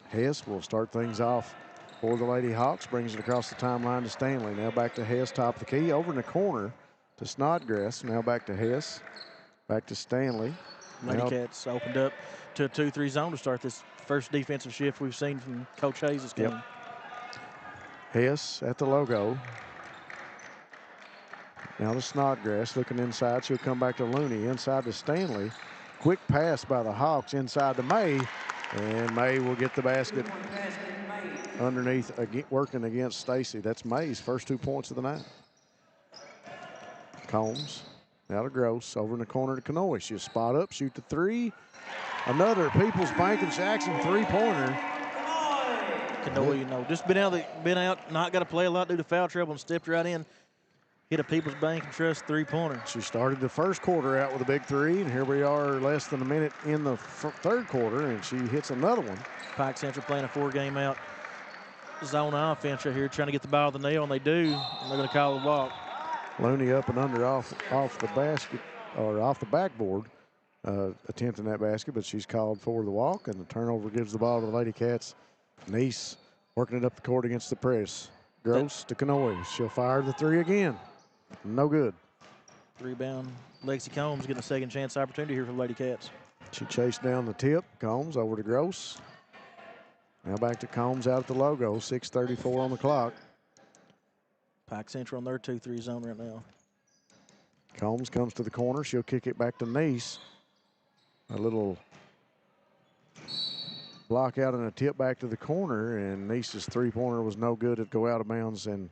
Hess will start things off for the Lady Hawks, brings it across the timeline to Stanley. Now back to Hess, top of the key, over in the corner to Snodgrass. Now back to Hess, back to Stanley. Lady Cats opened up to a 2-3 zone to start this first defensive shift we've seen from Coach Hayes' team. Yep. Hess at the logo. Now to Snodgrass, looking inside. She'll come back to Looney, inside to Stanley. Quick pass by the Hawks inside to May. And May will get the basket underneath, working against Stacy. That's May's first 2 points of the night. Combs, now to Gross, over in the corner to Kanoy. She'll spot up, shoot the 3. Another People's Bank of Jackson 3-pointer. Kanoy, you know, just been out, not got to play a lot due to foul trouble, and stepped right in. Hit a People's Bank and Trust 3-pointer. She started the first quarter out with a big 3, and here we are less than a minute in the third quarter, and she hits another one. Pike Central playing a 4-game out zone offense right here, trying to get the ball to the nail, and they do, and they're going to call the walk. Looney up and under off the basket, or off the backboard, attempting that basket, but she's called for the walk, and the turnover gives the ball to the Lady Cats. Nice working it up the court against the press. Gross to Kanoy. She'll fire the 3 again. No good. Rebound. Lexi Combs getting a second chance opportunity here for the Lady Cats. She chased down the tip. Combs over to Gross. Now back to Combs out at the logo. 6:34 on the clock. Pike Central on their 2-3 zone right now. Combs comes to the corner. She'll kick it back to Nice. A little block out and a tip back to the corner, and Nice's 3-pointer was no good. It'd go out of bounds, and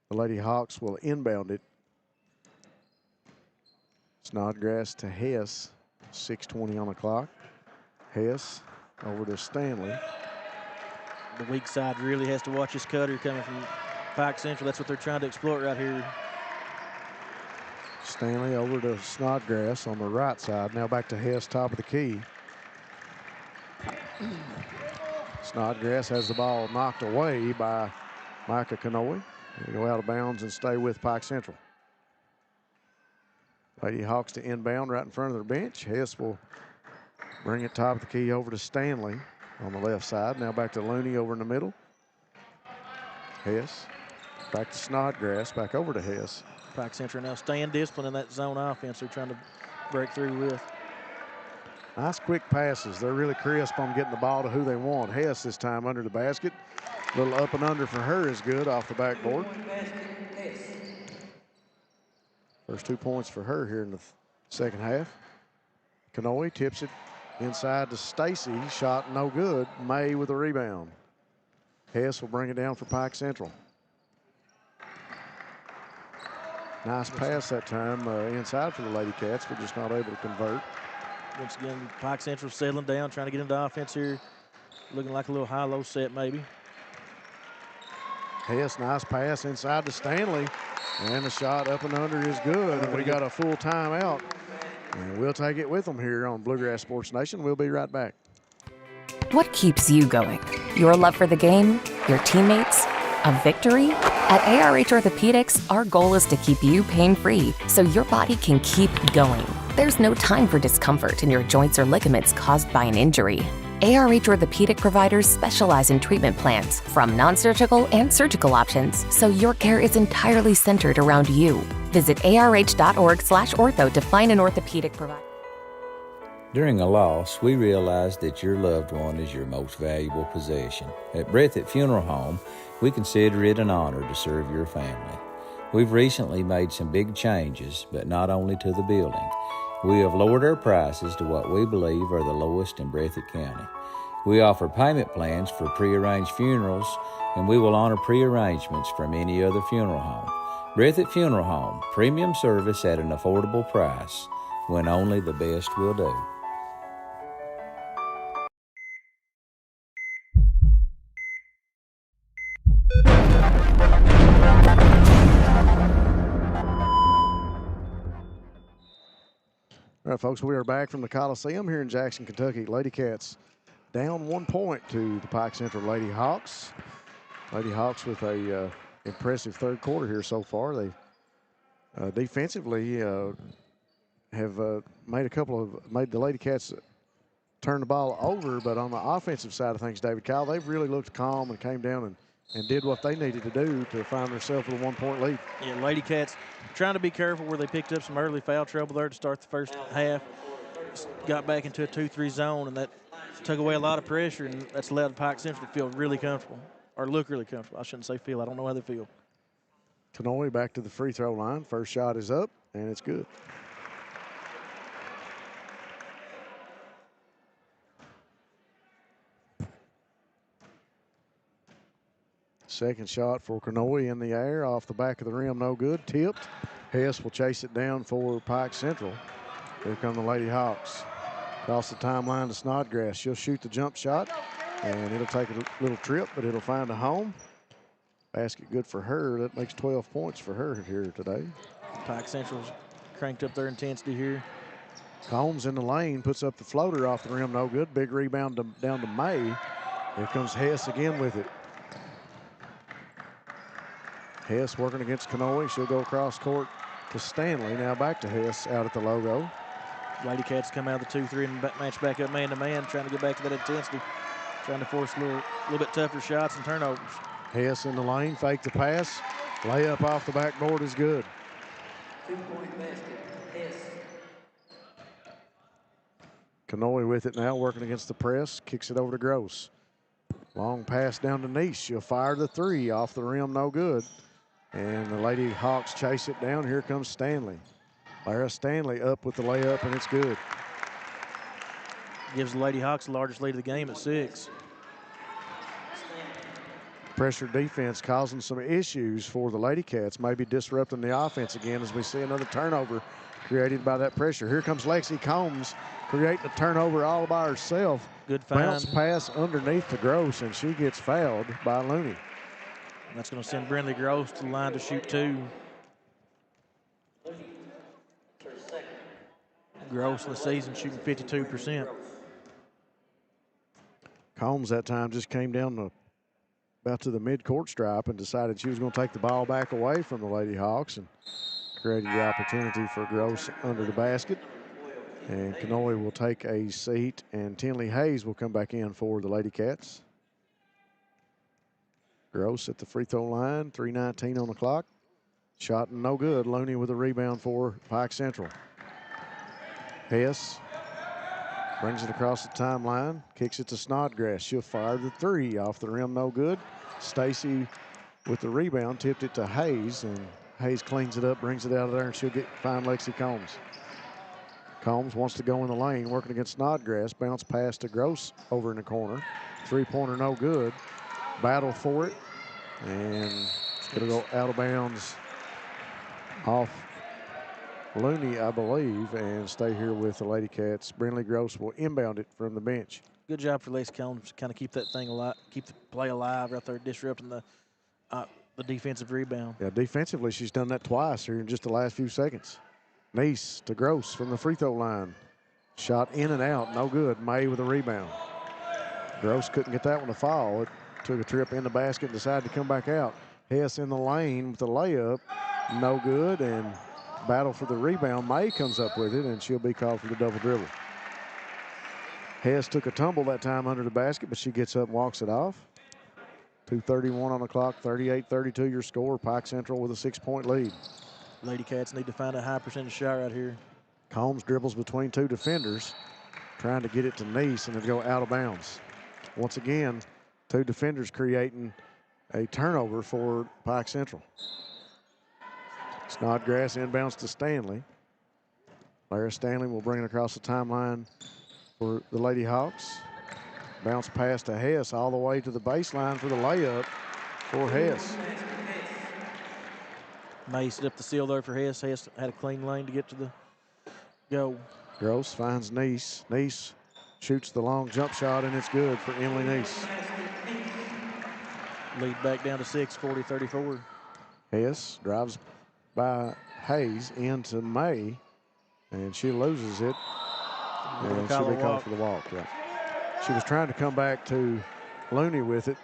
the Lady Hawks will inbound it. Snodgrass to Hess. 6:20 on the clock. Hess over to Stanley. The weak side really has to watch this cutter coming from Pike Central. That's what they're trying to exploit right here. Stanley over to Snodgrass on the right side. Now back to Hess, top of the key. Snodgrass has the ball knocked away by Micah Kanoy. They go out of bounds and stay with Pike Central. Lady Hawks to inbound right in front of their bench. Hess will bring it top of the key over to Stanley on the left side. Now back to Looney over in the middle. Hess back to Snodgrass, back over to Hess. Pike Central now staying disciplined in that zone offense they're trying to break through with. Nice quick passes. They're really crisp on getting the ball to who they want. Hess this time under the basket. A little up and under for her is good off the backboard. First 2 points for her here in the second half. Kanoe tips it inside to Stacy. Shot no good. May with a rebound. Hess will bring it down for Pike Central. Nice pass that time inside for the Lady Cats, but just not able to convert. Once again, Pike Central settling down, trying to get into offense here. Looking like a little high-low set maybe. Hess, nice pass inside to Stanley. And the shot up and under is good. And we got a full timeout. And we'll take it with them here on Bluegrass Sports Nation. We'll be right back. What keeps you going? Your love for the game? Your teammates? A victory? At ARH Orthopedics, our goal is to keep you pain-free so your body can keep going. There's no time for discomfort in your joints or ligaments caused by an injury. ARH Orthopedic providers specialize in treatment plans, from non-surgical and surgical options, so your care is entirely centered around you. Visit arh.org/ortho to find an orthopedic provider. During a loss, we realize that your loved one is your most valuable possession. At Breathitt Funeral Home, we consider it an honor to serve your family. We've recently made some big changes, but not only to the building. We have lowered our prices to what we believe are the lowest in Breathitt County. We offer payment plans for prearranged funerals, and we will honor prearrangements from any other funeral home. Breathitt Funeral Home, premium service at an affordable price, when only the best will do. All right, folks, we are back from the Coliseum here in Jackson, Kentucky. Lady Cats down 1 point to the Pike Central Lady Hawks. Lady Hawks with a impressive third quarter here so far. They defensively have made the Lady Cats turn the ball over, but on the offensive side of things, David Kyle, they've really looked calm and came down and did what they needed to do to find themselves with a 1 point lead. Yeah, Lady Cats trying to be careful where they picked up some early foul trouble there to start the first half. Got back into a 2-3 zone, and that took away a lot of pressure, and that's allowed Pike Central to feel really comfortable, or look really comfortable. I shouldn't say feel. I don't know how they feel. Kanoe back to the free throw line. First shot is up, and it's good. Second shot for Kanoe in the air, off the back of the rim, no good. Tipped. Hess will chase it down for Pike Central. Here come the Lady Hawks. Across the timeline to Snodgrass. She'll shoot the jump shot, and it'll take a little trip, but it'll find a home. Basket good for her. That makes 12 points for her here today. Pike Central's cranked up their intensity here. Combs in the lane, puts up the floater off the rim, no good. Big rebound down to May. Here comes Hess again with it. Hess working against Kanoe. She'll go across court to Stanley. Now back to Hess out at the logo. Lady Cats come out of the 2-3 and match back up man-to-man, trying to get back to that intensity, trying to force a little bit tougher shots and turnovers. Hess in the lane, fake the pass. Layup off the backboard is good. 2-point basket, Hess. Kanoe with it now, working against the press. Kicks it over to Gross. Long pass down to Nice. She'll fire the three off the rim, no good. And the Lady Hawks chase it down. Here comes Stanley. Lara Stanley up with the layup, and it's good. Gives the Lady Hawks the largest lead of the game at 6. Pressure defense causing some issues for the Lady Cats, maybe disrupting the offense again as we see another turnover created by that pressure. Here comes Lexi Combs creating a turnover all by herself. Good find. Bounce pass underneath to Gross, and she gets fouled by Looney. And that's going to send Brindley Gross to the line to shoot 2. Gross in the season shooting 52%. Combs that time just came down about to the mid-court stripe and decided she was going to take the ball back away from the Lady Hawks and created the opportunity for Gross under the basket. And Kanoe will take a seat, and Tinley Hayes will come back in for the Lady Cats. Gross at the free throw line, 3:19 on the clock. Shot no good. Looney with a rebound for Pike Central. Hess brings it across the timeline, kicks it to Snodgrass. She'll fire the three off the rim, no good. Stacy with the rebound, tipped it to Hayes, and Hayes cleans it up, brings it out of there, and she'll find Lexi Combs. Combs wants to go in the lane, working against Snodgrass. Bounce pass to Gross over in the corner. Three-pointer no good. Battle for it. And it's going to go out of bounds off Looney, I believe, and stay here with the Lady Cats. Brindley Gross will inbound it from the bench. Good job for Lacey Combs to kind of keep that thing alive, keep the play alive right there, disrupting the defensive rebound. Yeah, defensively, she's done that twice here in just the last few seconds. Neese to Gross from the free throw line. Shot in and out, no good. May with a rebound. Gross couldn't get that one to fall. It took a trip in the basket and decided to come back out. Hess in the lane with the layup, no good, and battle for the rebound. May comes up with it, and she'll be called for the double dribble. Hess took a tumble that time under the basket, but she gets up and walks it off. 2:31 on the clock, 38-32 your score. Pike Central with a 6-point lead. Lady Cats need to find a high percentage shot right here. Combs dribbles between two defenders, trying to get it to Neese, and it'll go out of bounds. Once again, two defenders creating a turnover for Pike Central. Snodgrass inbounds to Stanley. Larry Stanley will bring it across the timeline for the Lady Hawks. Bounce pass to Hess all the way to the baseline for the layup for Hess. May set up the seal there for Hess. Hess had a clean lane to get to the goal. Gross finds Neese. Neese shoots the long jump shot, and it's good for Emily Neese. Lead back down to 6, 40-34. Hess drives by Hayes into May, and she loses it. And she'll be called for the walk. Yeah. She was trying to come back to Looney with it.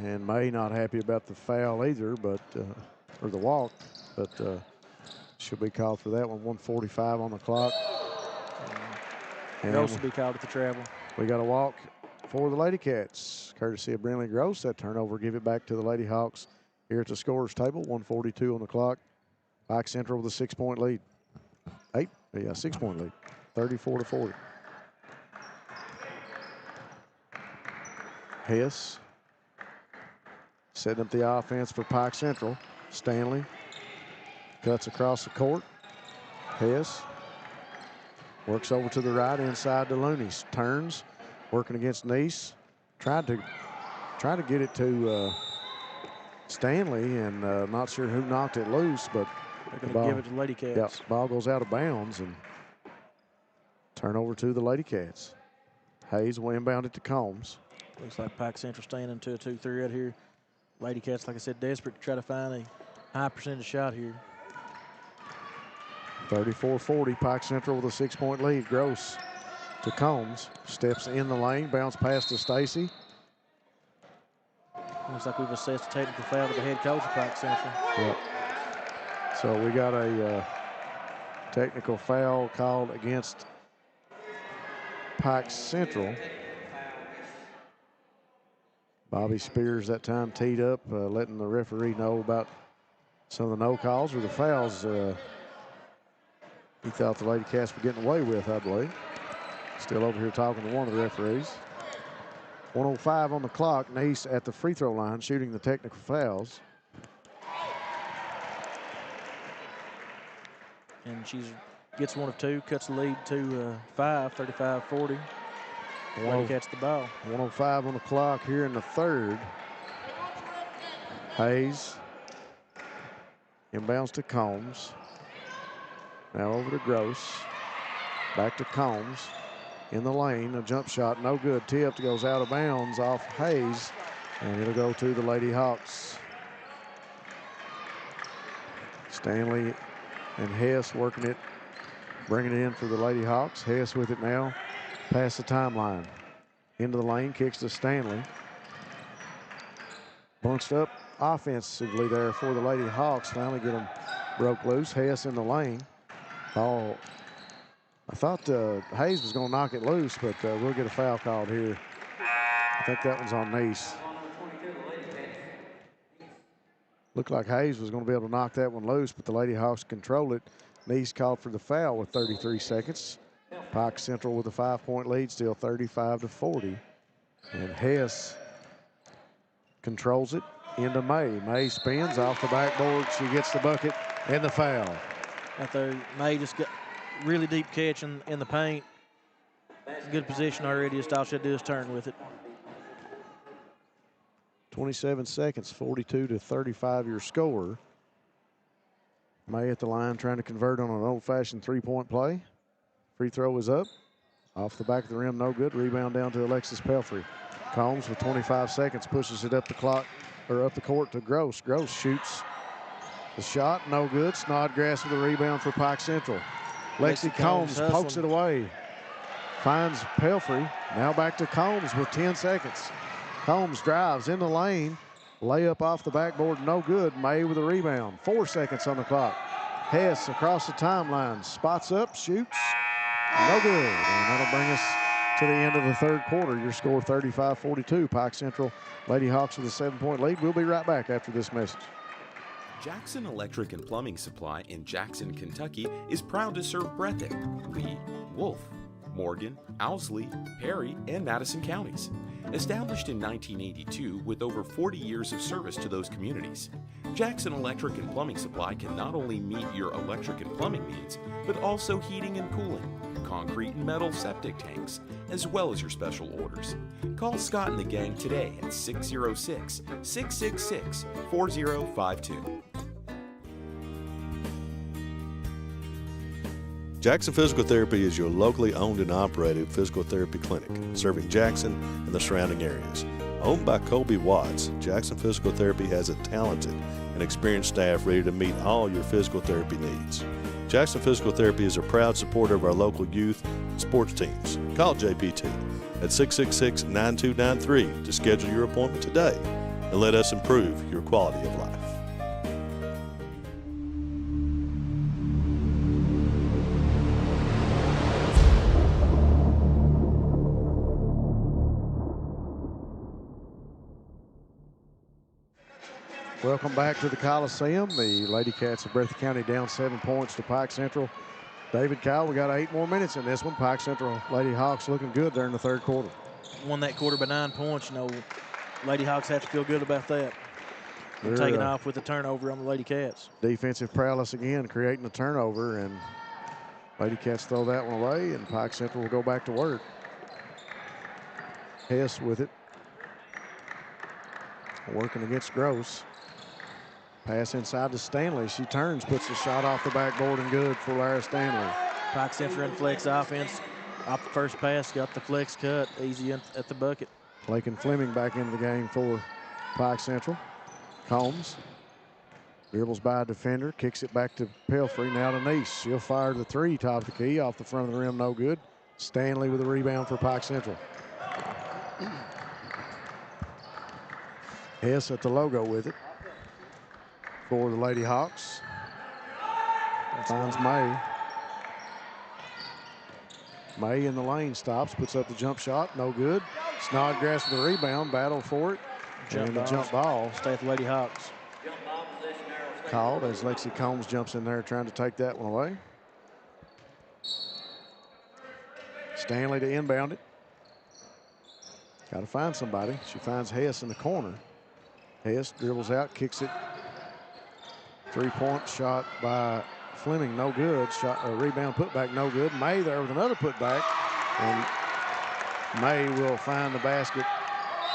And May not happy about the foul either, but or the walk, but she'll be called for that one. 1:45 on the clock. Gross will be called at the travel. We got a walk for the Lady Cats, courtesy of Brindley Gross. That turnover, give it back to the Lady Hawks here at the scorer's table. 1:42 on the clock. Pike Central with a 6-point lead. 6-point lead. 34-40. Hess setting up the offense for Pike Central. Stanley cuts across the court. Hess works over to the right inside to Looney. Turns, working against Neese. Tried to get it to Stanley, and not sure who knocked it loose, but they're going to give it to Lady Cats. Yeah, ball goes out of bounds, and turnover to the Lady Cats. Hayes will inbound it to Combs. Looks like Pike Central staying into a 2-3 right here. Lady Cats, like I said, desperate to try to find a high percentage shot here. 34-40, Pike Central with a 6-point lead. Gross to Combs. Steps in the lane, bounce pass to Stacy. Looks like we've assessed a technical foul to the head coach of Pike Central. Yep. So we got a technical foul called against Pike Central. Bobby Spears that time teed up, letting the referee know about some of the no calls or the fouls he thought the Lady Cats were getting away with, I believe. Still over here talking to one of the referees. 1:05 on the clock. Neese at the free throw line shooting the technical fouls. And she gets one of two, cuts the lead to 5, 35-40. Lady Cats the ball. 1:05 on the clock here in the third. Hayes inbounds to Combs. Now over to Gross. Back to Combs. In the lane, a jump shot, no good. Tipped, goes out of bounds off Hayes, and it'll go to the Lady Hawks. Stanley and Hess working it, bringing it in for the Lady Hawks. Hess with it now, past the timeline. Into the lane, kicks to Stanley. Bunched up offensively there for the Lady Hawks. Finally get them broke loose. Hess in the lane. Ball. I thought Hayes was going to knock it loose, but we'll get a foul called here. I think that one's on Neese. Looked like Hayes was going to be able to knock that one loose, but the Lady Hawks control it. Neese called for the foul with 33 seconds. Pike Central with a 5-point lead, still 35-40. And Hess controls it, into May. May spins off the backboard. She gets the bucket and the foul. Out there, May just got really deep catch in the paint. Good position already. Just all she had to do is turn with it. 27 seconds, 42-35 your score. May at the line trying to convert on an old-fashioned three-point play. Free throw is up. Off the back of the rim, no good. Rebound down to Alexis Pelfrey. Combs with 25 seconds pushes it up the clock, or up the court to Gross. Gross shoots the shot, no good. Snodgrass with a rebound for Pike Central. Lexi Combs pokes it away. Finds Pelfrey. Now back to Combs with 10 seconds. Combs drives in the lane. Layup off the backboard, no good. May with a rebound. 4 seconds on the clock. Hess across the timeline. Spots up, shoots. No good. And that'll bring us to the end of the third quarter. Your score 35-42. Pike Central Lady Hawks with a 7-point lead. We'll be right back after this message. Jackson Electric and Plumbing Supply in Jackson, Kentucky is proud to serve Breathitt, Lee, Wolf, Morgan, Owsley, Perry, and Madison counties. Established in 1982 with over 40 years of service to those communities, Jackson Electric and Plumbing Supply can not only meet your electric and plumbing needs, but also heating and cooling, concrete and metal septic tanks, as well as your special orders. Call Scott and the gang today at 606-666-4052. Jackson Physical Therapy is your locally owned and operated physical therapy clinic, serving Jackson and the surrounding areas. Owned by Colby Watts, Jackson Physical Therapy has a talented and experienced staff ready to meet all your physical therapy needs. Jackson Physical Therapy is a proud supporter of our local youth and sports teams. Call JPT at 666-9293 to schedule your appointment today and let us improve your quality of life. Welcome back to the Coliseum. The Lady Cats of Breathitt County down 7 points to Pike Central. David, Kyle, we got 8 more minutes in this one. Pike Central Lady Hawks looking good there in the third quarter. Won that quarter by 9 points. You know, Lady Hawks have to feel good about that. They're taking off with a turnover on the Lady Cats. Defensive prowess again, creating a turnover, and Lady Cats throw that one away, and Pike Central will go back to work. Hess with it. Working against Gross. Pass inside to Stanley. She turns, puts the shot off the backboard and good for Lara Stanley. Pike Central in flex offense. Off the first pass, got the flex cut, easy at the bucket. Lakin Fleming back into the game for Pike Central. Combs dribbles by a defender, kicks it back to Pelfrey, now to Nice. She'll fire the three, top of the key, off the front of the rim, no good. Stanley with a rebound for Pike Central. Hess at the logo with it for the Lady Hawks. Finds May. May in the lane, stops, puts up the jump shot, no good. Snodgrass with the rebound, battle for it. And the jump ball. Stay with the Lady Hawks. Called as Lexi Combs jumps in there trying to take that one away. Stanley to inbound it. Got to find somebody. She finds Hess in the corner. Hess dribbles out, kicks it. Three-point shot by Fleming, no good. Shot, rebound, putback, no good. May there with another putback. And May will find the basket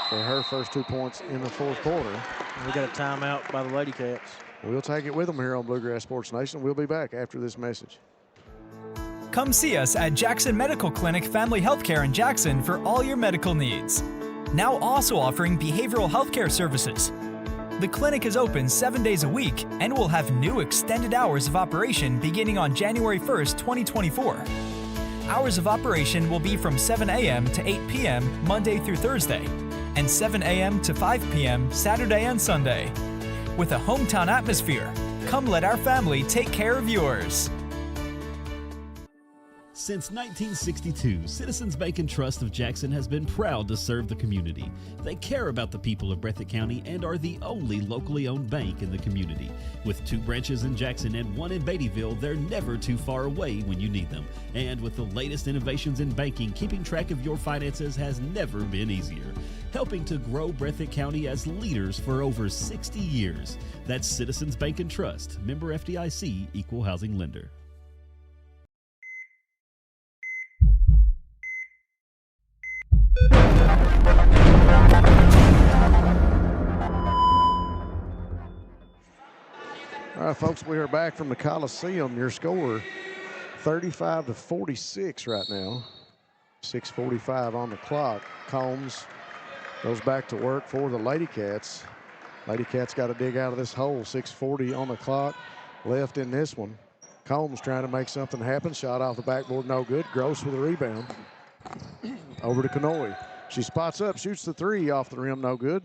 for her first 2 points in the fourth quarter. We got a timeout by the Lady Cats. We'll take it with them here on Bluegrass Sports Nation. We'll be back after this message. Come see us at Jackson Medical Clinic Family Healthcare in Jackson for all your medical needs. Now also offering behavioral healthcare services. The clinic is open 7 days a week and will have new extended hours of operation beginning on January 1st, 2024. Hours of operation will be from 7 a.m. to 8 p.m. Monday through Thursday, and 7 a.m. to 5 p.m. Saturday and Sunday. With a hometown atmosphere, come let our family take care of yours. Since 1962, Citizens Bank and Trust of Jackson has been proud to serve the community. They care about the people of Breathitt County and are the only locally owned bank in the community. With 2 branches in Jackson and 1 in Beattyville, they're never too far away when you need them. And with the latest innovations in banking, keeping track of your finances has never been easier. helping to grow Breathitt County as leaders for over 60 years. That's Citizens Bank and Trust, member FDIC, equal housing lender. All right, folks, we are back from the Coliseum. Your score, 35-46 right now. 6:45 on the clock. Combs goes back to work for the Lady Cats. Lady Cats got to dig out of this hole. 6:40 on the clock left in this one. Combs trying to make something happen. Shot off the backboard, no good. Gross with a rebound. Over to Kanoy. She spots up, shoots the three off the rim, no good.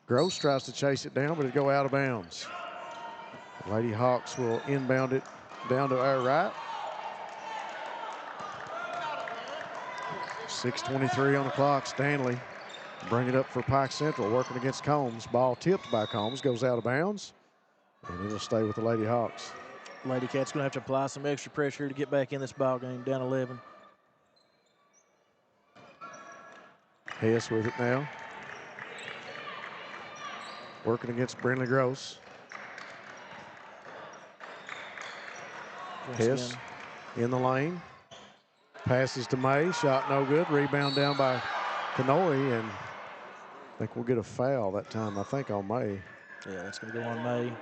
Gross tries to chase it down, but it go out of bounds. Lady Hawks will inbound it down to our right. 6:23 on the clock. Stanley bring it up for Pike Central, working against Combs. Ball tipped by Combs, goes out of bounds, and it'll stay with the Lady Hawks. Lady Cats going to have to apply some extra pressure to get back in this ball game, down 11. Hess with it now. Working against Brindley Gross. Hess in the lane. Passes to May. Shot no good. Rebound down by Kanoy, and I think we'll get a foul that time, I think, on May. Yeah, that's going to go on May.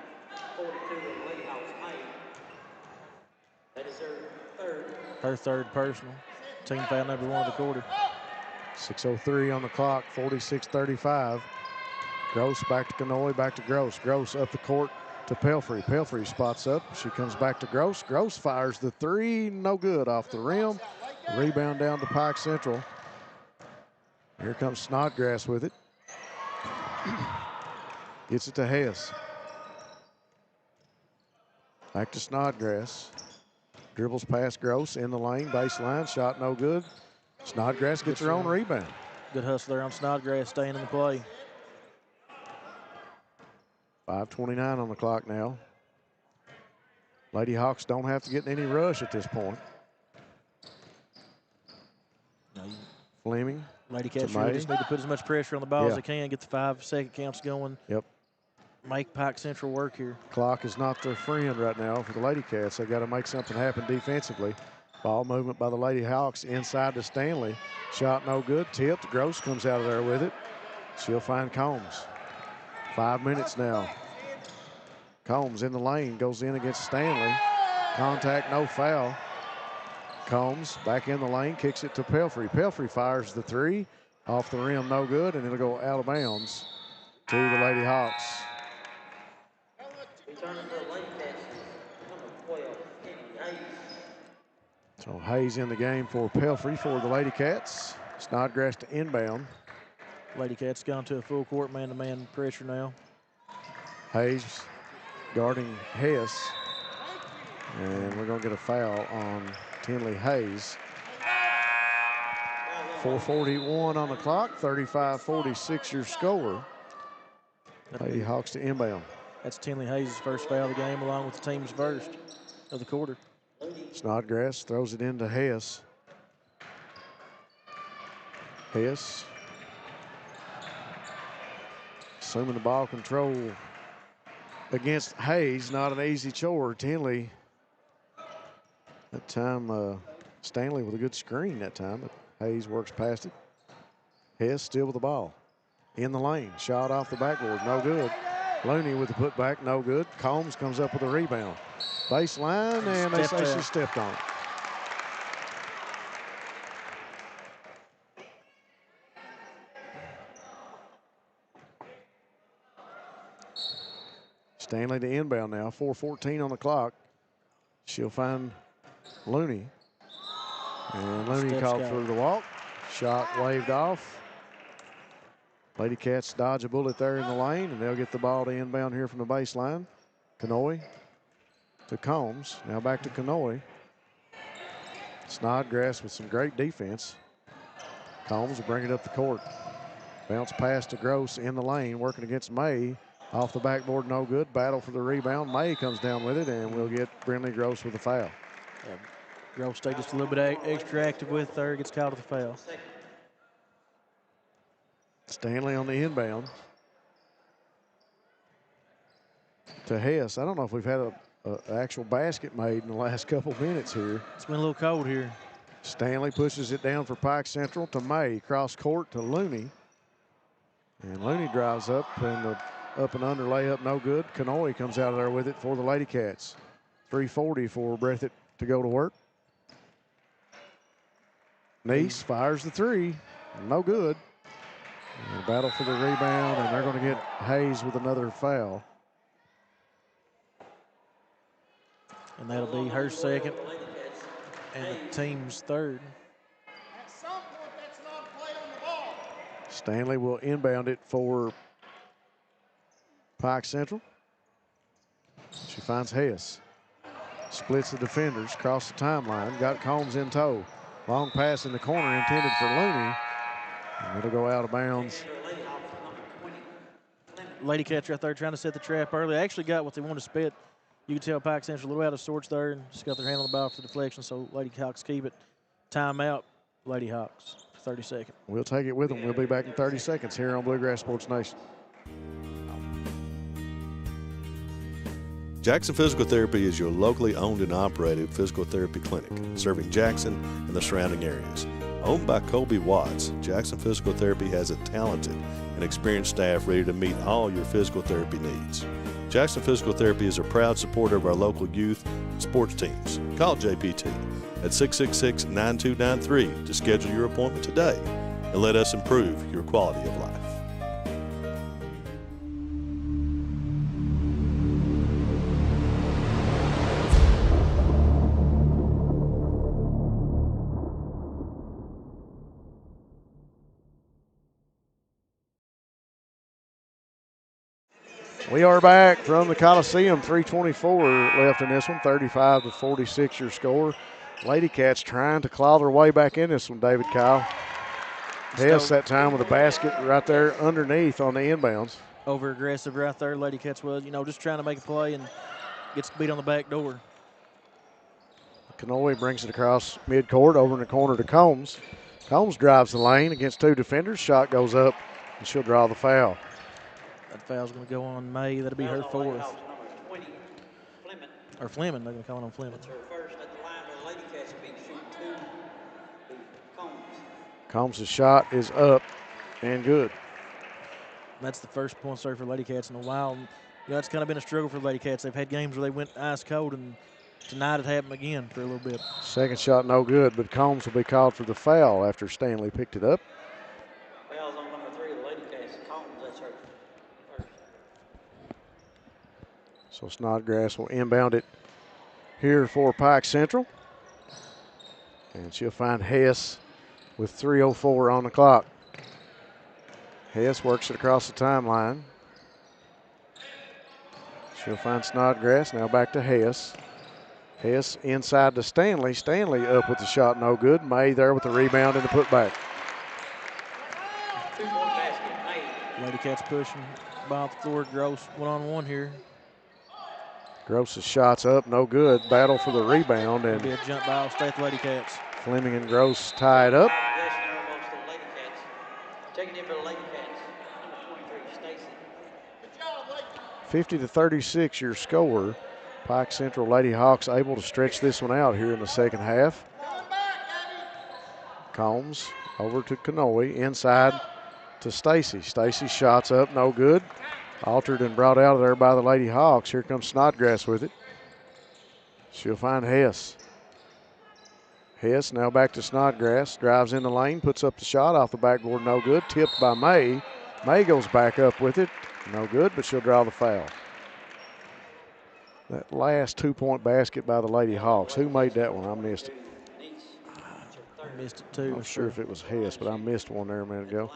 Her third personal. Team foul number 1 of the quarter. 6:03 on the clock, 46-35. Gross back to Kanoy, back to Gross. Gross up the court to Pelfrey. Pelfrey spots up. She comes back to Gross. Gross fires the three, no good off the rim. Rebound down to Pike Central. Here comes Snodgrass with it. Gets it to Hess. Back to Snodgrass. Dribbles past Gross in the lane, baseline, shot no good. Snodgrass gets her own rebound. Good hustle there on Snodgrass, staying in the play. 5:29 on the clock now. Lady Hawks don't have to get in any rush at this point. Fleming. Lady Cats really just need to put as much pressure on the ball as they can, get the 5-second counts going. Yep. Make Pike Central work here. Clock is not their friend right now for the Lady Cats. They've got to make something happen defensively. Ball movement by the Lady Hawks inside to Stanley. Shot no good, tipped. Gross comes out of there with it. She'll find Combs. 5 minutes now. Combs in the lane, goes in against Stanley. Contact, no foul. Combs back in the lane, kicks it to Pelfrey. Pelfrey fires the three. Off the rim, no good, and it'll go out of bounds to the Lady Hawks. So Hayes in the game for Pelfrey for the Lady Cats. Snodgrass to inbound. Lady Cats gone to a full court man-to-man pressure now. Hayes guarding Hess. And we're going to get a foul on Tinley Hayes. 4:41 on the clock, 35-46 your score. Lady Hawks to inbound. That's Tinley Hayes' first foul of the game, along with the team's first of the quarter. Snodgrass throws it into Hess. Hess assuming the ball control against Hayes, not an easy chore. Tinley, that time, Stanley with a good screen that time, but Hayes works past it. Hess still with the ball. In the lane, shot off the backboard, no good. Looney with the putback, no good. Combs comes up with a rebound. Baseline, and they say she stepped on it. Stanley to inbound now, 4:14 on the clock. She'll find Looney. And Looney called for the walk. Shot waved off. Lady Cats dodge a bullet there in the lane, and they'll get the ball to inbound here from the baseline. Kanoy to Combs. Now back to Kanoy. Snodgrass with some great defense. Combs will bring it up the court. Bounce pass to Gross in the lane, working against May. Off the backboard, no good. Battle for the rebound. May comes down with it, and we'll get Brindley Gross with a foul. Gross stayed just a little bit extra active with her, gets called with a foul. Stanley on the inbound to Hess. I don't know if we've had an actual basket made in the last couple minutes here. It's been a little cold here. Stanley pushes it down for Pike Central to May. Cross court to Looney. And Looney drives up, and the up and under layup no good. Kanoe comes out of there with it for the Lady Cats. 3:40 for Breathitt to go to work. Neese fires the three. No good. And battle for the rebound, and they're going to get Hayes with another foul. And that'll be her second and the team's third. Stanley will inbound it for Pike Central. She finds Hess. Splits the defenders, across the timeline, got Combs in tow. Long pass in the corner intended for Looney. And it'll go out of bounds. Lady Cats right there trying to set the trap early. They actually got what they wanted to spit. You can tell Pike Central a little out of sorts there and just got their hand on the ball for the deflection, so Lady Hawks keep it. Timeout, Lady Hawks, 30 seconds. We'll take it with them. We'll be back in 30 seconds here on Bluegrass Sports Nation. Jackson Physical Therapy is your locally owned and operated physical therapy clinic, serving Jackson and the surrounding areas. Owned by Colby Watts, Jackson Physical Therapy has a talented and experienced staff ready to meet all your physical therapy needs. Jackson Physical Therapy is a proud supporter of our local youth sports teams. Call JPT at 666-9293 to schedule your appointment today and let us improve your quality of life. We are back from the Coliseum. 3:24 left in this one. 35-46 your score. Lady Cats trying to claw their way back in this one, David Kyle. Hess that time with a basket right there underneath on the inbounds. Over aggressive right there. Lady Cats was, just trying to make a play and gets beat on the back door. Kanoe brings it across midcourt over in the corner to Combs. Combs drives the lane against two defenders. Shot goes up, and she'll draw the foul. That foul's going to go on May. That'll be her fourth. Or Fleming. They're going to call it on Fleming. Combs' shot is up and good. That's the first point serve for Lady Cats in a while. It's kind of been a struggle for Lady Cats. They've had games where they went ice cold, and tonight it happened again for a little bit. Second shot no good, but Combs will be called for the foul after Stanley picked it up. Foul's on number 3 of the Lady Cats. Combs, that's her first. So Snodgrass will inbound it here for Pike Central. And she'll find Hess with 3:04 on the clock. Hess works it across the timeline. She'll find Snodgrass. Now back to Hess. Hess inside to Stanley. Stanley up with the shot, no good. May there with the rebound and the putback. 2-point basket, May. Lady Cats pushing ball off the floor. Gross one-on-one here. Gross's shot's up, no good. Battle for the rebound, and be a jump ball. Stay with Lady Cats. Fleming and Gross tied up. Taking it for the Lady Cats. Number 23, Stacy. 50-36 your score. Pike Central Lady Hawks able to stretch this one out here in the second half. Combs over to Kanoe, inside to Stacy. Stacy's shot's up, no good. Altered and brought out of there by the Lady Hawks. Here comes Snodgrass with it. She'll find Hess. Hess now back to Snodgrass. Drives in the lane, puts up the shot off the backboard, no good. Tipped by May. May goes back up with it. No good, but she'll draw the foul. That last 2-point basket by the Lady Hawks. Who made that one? I missed it. I missed it too. I'm not sure if it was Hess, but I missed one there a minute ago.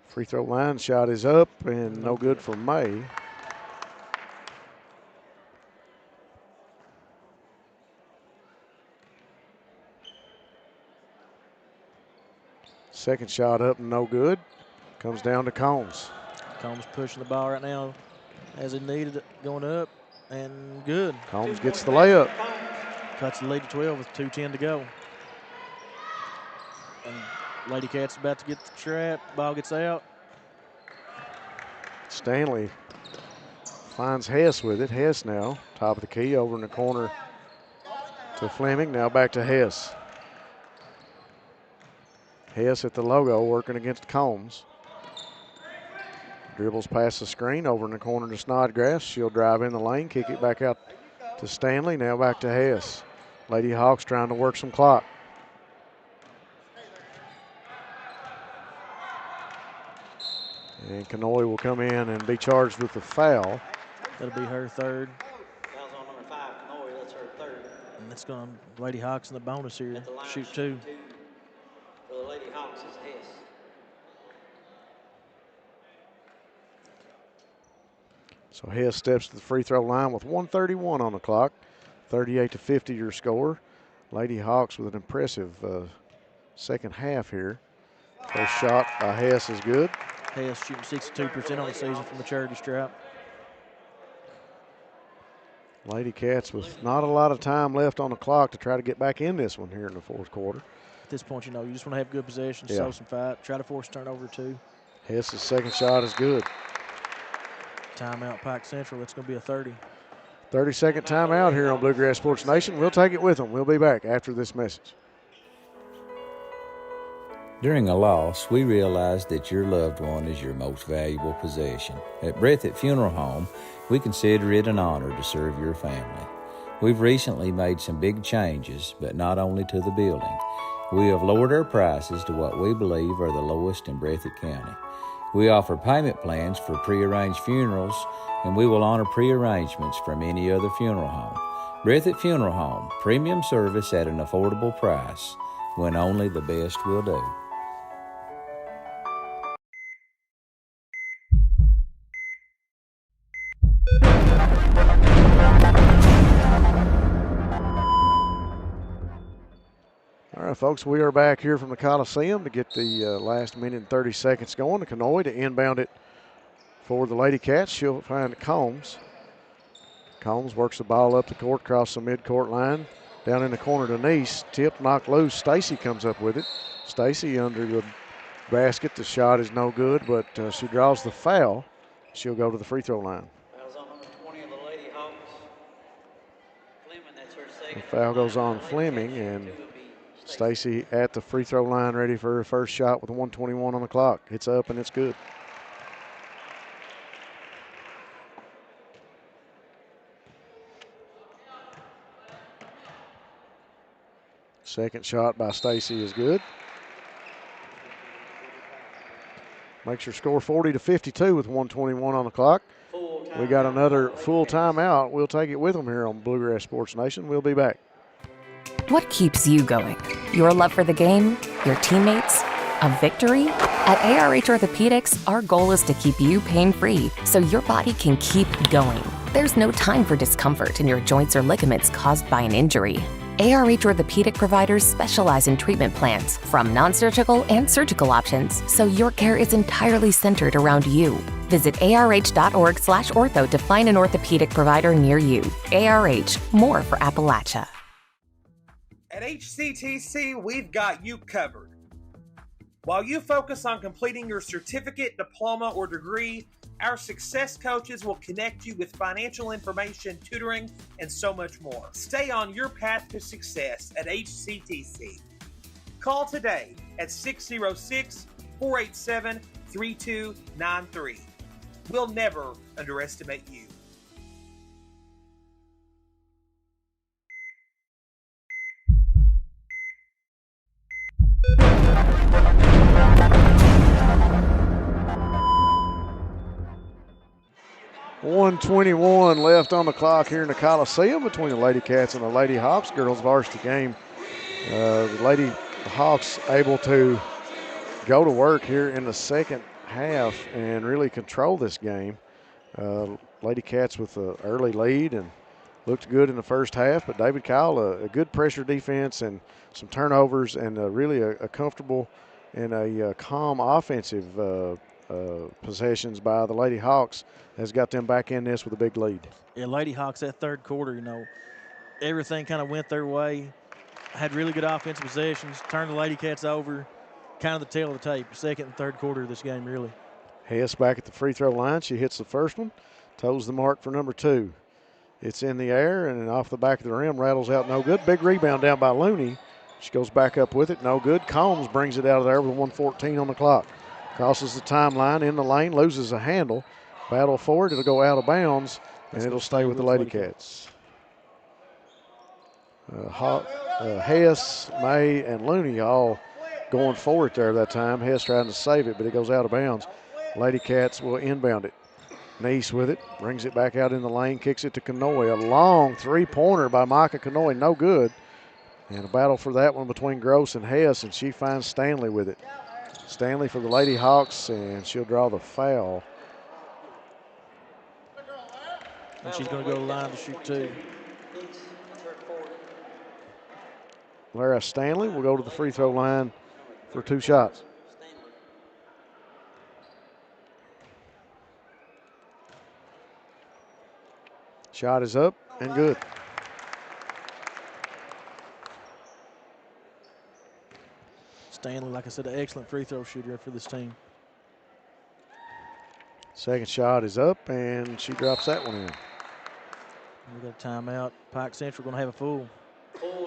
Free throw line shot is up and no good for May. Second shot up and no good. Comes down to Combs. Combs pushing the ball right now as he needed it, going up and good. Combs gets the layup. Cuts the lead to 12 with 2:10 to go. And Lady Cats about to get the trap. Ball gets out. Stanley finds Hess with it. Hess now, top of the key, over in the corner to Fleming. Now back to Hess. Hess at the logo, working against Combs. Dribbles past the screen, over in the corner to Snodgrass. She'll drive in the lane, kick it back out to Stanley. Now back to Hess. Lady Hawks trying to work some clock. And Kanoy will come in and be charged with the foul. That'll be her third. Foul's on number 5, Kanoy. That's her third. And it's going to Lady Hawks in the bonus here. Shoot 2. For the Lady Hawks is Hess. So Hess steps to the free throw line with 1:31 on the clock. 38-50 your score. Lady Hawks with an impressive second half here. First shot by Hess is good. Hess shooting 62% on the season from the charity stripe. Lady Cats with not a lot of time left on the clock to try to get back in this one here in the fourth quarter. At this point, you know, you just want to have good possession, Yeah. show some fight, try to force turnover too. Hess's second shot is good. Timeout, Pike Central. It's going to be a 30. 30-second timeout here on Bluegrass Sports Nation. We'll take it with them. We'll be back after this message. During a loss, we realize that your loved one is your most valuable possession. At Breathitt Funeral Home, we consider it an honor to serve your family. We've recently made some big changes, but not only to the building. We have lowered our prices to what we believe are the lowest in Breathitt County. We offer payment plans for prearranged funerals, and we will honor prearrangements from any other funeral home. Breathitt Funeral Home, premium service at an affordable price, when only the best will do. All right, folks, we are back here from the Coliseum to get the last minute and 30 seconds going. To Kanoy to inbound it for the Lady Cats. She'll find Combs. Combs works the ball up the court, across the midcourt line. Down in the corner to Nice. Tipped, knocked loose. Stacy comes up with it. Stacy under the basket. The shot is no good, but she draws the foul. She'll go to the free throw line. Foul's on number 20 of the Lady Hawks. Fleming, that's her second. The foul goes on Fleming, and Stacy at the free throw line ready for her first shot with 1:21 on the clock. It's up and it's good. Second shot by Stacy is good. Makes her score 40-52 with 1:21 on the clock. We got another full timeout. We'll take it with them here on Bluegrass Sports Nation. We'll be back. What keeps you going? Your love for the game? Your teammates? A victory? At ARH Orthopedics, our goal is to keep you pain-free so your body can keep going. There's no time for discomfort in your joints or ligaments caused by an injury. ARH Orthopedic providers specialize in treatment plans, from non-surgical and surgical options, so your care is entirely centered around you. Visit arh.org/ortho to find an orthopedic provider near you. ARH, more for Appalachia. At HCTC, we've got you covered. While you focus on completing your certificate, diploma, or degree, our success coaches will connect you with financial information, tutoring, and so much more. Stay on your path to success at HCTC. Call today at 606-487-3293. We'll never underestimate you. .121 left on the clock here in the Coliseum between the Lady Cats and the Lady Hawks. Girls varsity game. The Lady Hawks able to go to work here in the second half and really control this game. Lady Cats with an early lead and looked good in the first half, but David Kyle, a good pressure defense and some turnovers and really a comfortable and a calm offensive possessions by the Lady Hawks has got them back in this with a big lead. Yeah, Lady Hawks, that third quarter, you know, everything kind of went their way. Had really good offensive possessions, turned the Lady Cats over. Kind of the tail of the tape, second and third quarter of this game, really. Hess back at the free throw line. She hits the first one, toes the mark for number 2. It's in the air and off the back of the rim, rattles out, no good. Big rebound down by Looney. She goes back up with it, no good. Combs brings it out of there with 1:14 on the clock. Crosses the timeline in the lane, loses a handle. Battle for it, it'll go out of bounds, and it'll stay with the Lady Cats. Hess, May, and Looney all going for it there that time. Hess trying to save it, but it goes out of bounds. Lady Cats will inbound it. Neese with it, brings it back out in the lane, kicks it to Kanoy. A long three-pointer by Micah Kanoy, no good. And a battle for that one between Gross and Hess, and she finds Stanley with it. Stanley for the Lady Hawks, and she'll draw the foul. And she's going to go to the line to shoot 2. Lara Stanley will go to the free throw line for 2 shots. Shot is up and good. Stanley, like I said, an excellent free throw shooter for this team. Second shot is up, and she drops that one in. We got a timeout. Pike Central going to have a full.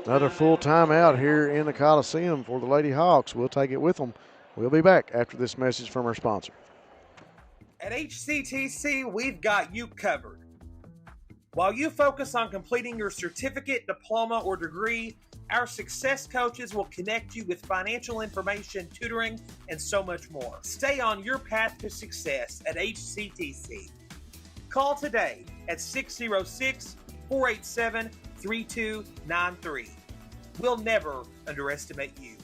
Another full timeout here in the Coliseum for the Lady Hawks. We'll take it with them. We'll be back after this message from our sponsor. At HCTC, we've got you covered. While you focus on completing your certificate, diploma, or degree, our success coaches will connect you with financial information, tutoring, and so much more. Stay on your path to success at HCTC. Call today at 606-487-3293. We'll never underestimate you.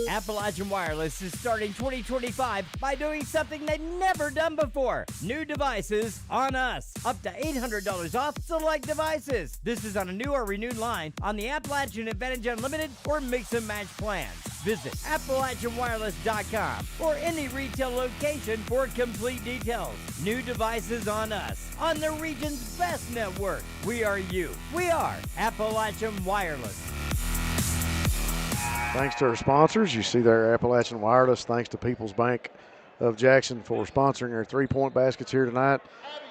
Appalachian Wireless is starting 2025 by doing something they've never done before. New devices on us. Up to $800 off select devices. This is on a new or renewed line on the Appalachian Advantage Unlimited or Mix and Match plans. Visit AppalachianWireless.com or any retail location for complete details. New devices on us. On the region's best network. We are you. We are Appalachian Wireless. Thanks to our sponsors. You see there, Appalachian Wireless. Thanks to People's Bank of Jackson for sponsoring our three-point baskets here tonight.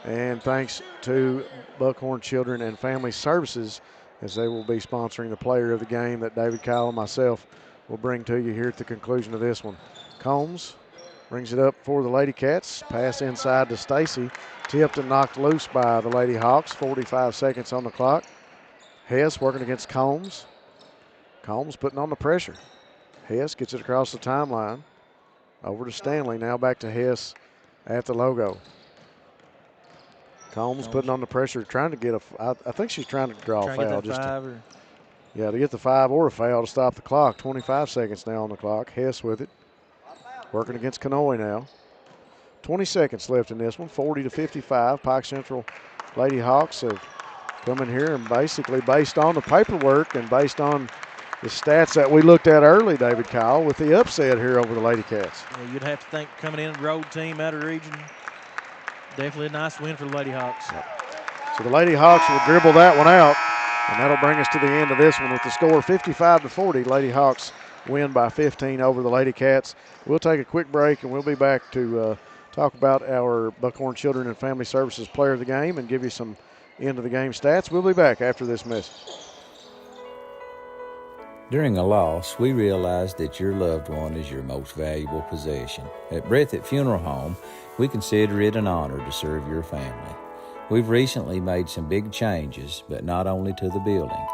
And thanks to Buckhorn Children and Family Services, as they will be sponsoring the player of the game that David Kyle and myself will bring to you here at the conclusion of this one. Combs brings it up for the Lady Cats. Pass inside to Stacy. Tipped and knocked loose by the Lady Hawks. 45 seconds on the clock. Hess working against Combs. Combs putting on the pressure. Hess gets it across the timeline. Over to Stanley. Now back to Hess at the logo. Combs putting on the pressure, trying to get I think she's trying to draw a foul. To get the 5 or a foul to stop the clock. 25 seconds now on the clock. Hess with it. Working against Kanoy now. 20 seconds left in this one. 40-55. Pike Central Lady Hawks have come in here and basically based on the paperwork and based on the stats that we looked at early, David Kyle, with the upset here over the Lady Cats. Yeah, you'd have to think coming in, road team out of region, definitely a nice win for the Lady Hawks. So the Lady Hawks will dribble that one out, and that'll bring us to the end of this one with the score 55-40. Lady Hawks win by 15 over the Lady Cats. We'll take a quick break, and we'll be back to talk about our Buckhorn Children and Family Services player of the game and give you some end of the game stats. We'll be back after this message. During a loss, we realize that your loved one is your most valuable possession. At Breathitt Funeral Home, we consider it an honor to serve your family. We've recently made some big changes, but not only to the building.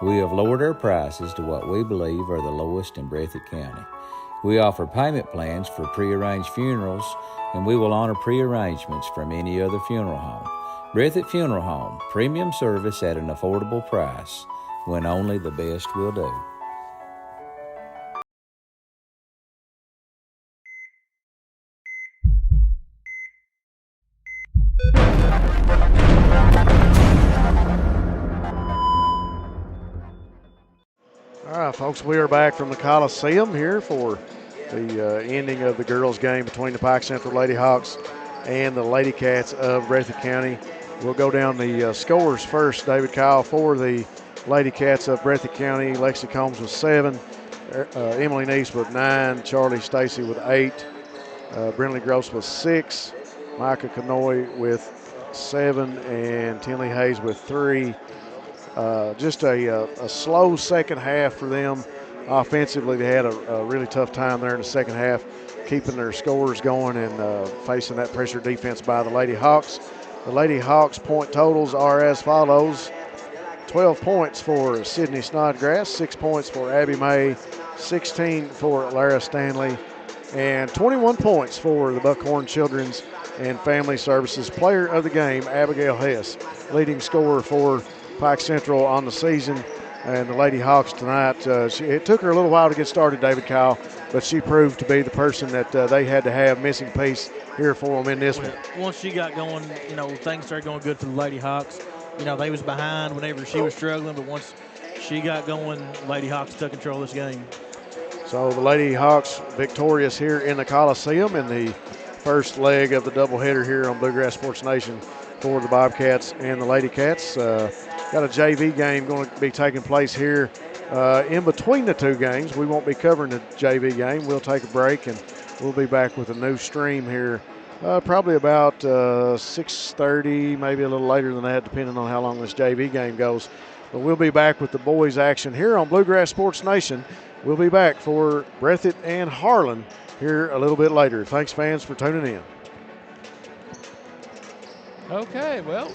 We have lowered our prices to what we believe are the lowest in Breathitt County. We offer payment plans for prearranged funerals, and we will honor prearrangements from any other funeral home. Breathitt Funeral Home, premium service at an affordable price, when only the best will do. All right, folks, we are back from the Coliseum here for the ending of the girls' game between the Pike Central Lady Hawks and the Lady Cats of Breathitt County. We'll go down the scores first, David Kyle, for the Lady Cats of Breathitt County. Lexi Combs with 7, Emily Neese with 9, Charlie Stacy with 8, Brinley Gross with 6, Micah Canoy with 7, and Tinley Hayes with 3. Just a slow second half for them. Offensively, they had a really tough time there in the second half, keeping their scores going and facing that pressure defense by the Lady Hawks. The Lady Hawks point totals are as follows: 12 points for Sydney Snodgrass, 6 points for Abby May, 16 for Lara Stanley, and 21 points for the Buckhorn Children's and Family Services Player of the Game, Abigail Hess, leading scorer for Pike Central on the season. And the Lady Hawks tonight, it took her a little while to get started, David Kyle, but she proved to be the person that they had to have missing piece here for them in this one. Once she got going, things started going good for the Lady Hawks. They was behind whenever she was struggling, but once she got going, Lady Hawks took control of this game. So the Lady Hawks victorious here in the Coliseum in the first leg of the doubleheader here on Bluegrass Sports Nation for the Bobcats and the Lady Cats. Got a JV game going to be taking place here in between the two games. We won't be covering the JV game. We'll take a break and we'll be back with a new stream here probably about 6:30, maybe a little later than that, depending on how long this JV game goes. But we'll be back with the boys' action here on Bluegrass Sports Nation. We'll be back for Breathitt and Harlan here a little bit later. Thanks, fans, for tuning in. Okay, well.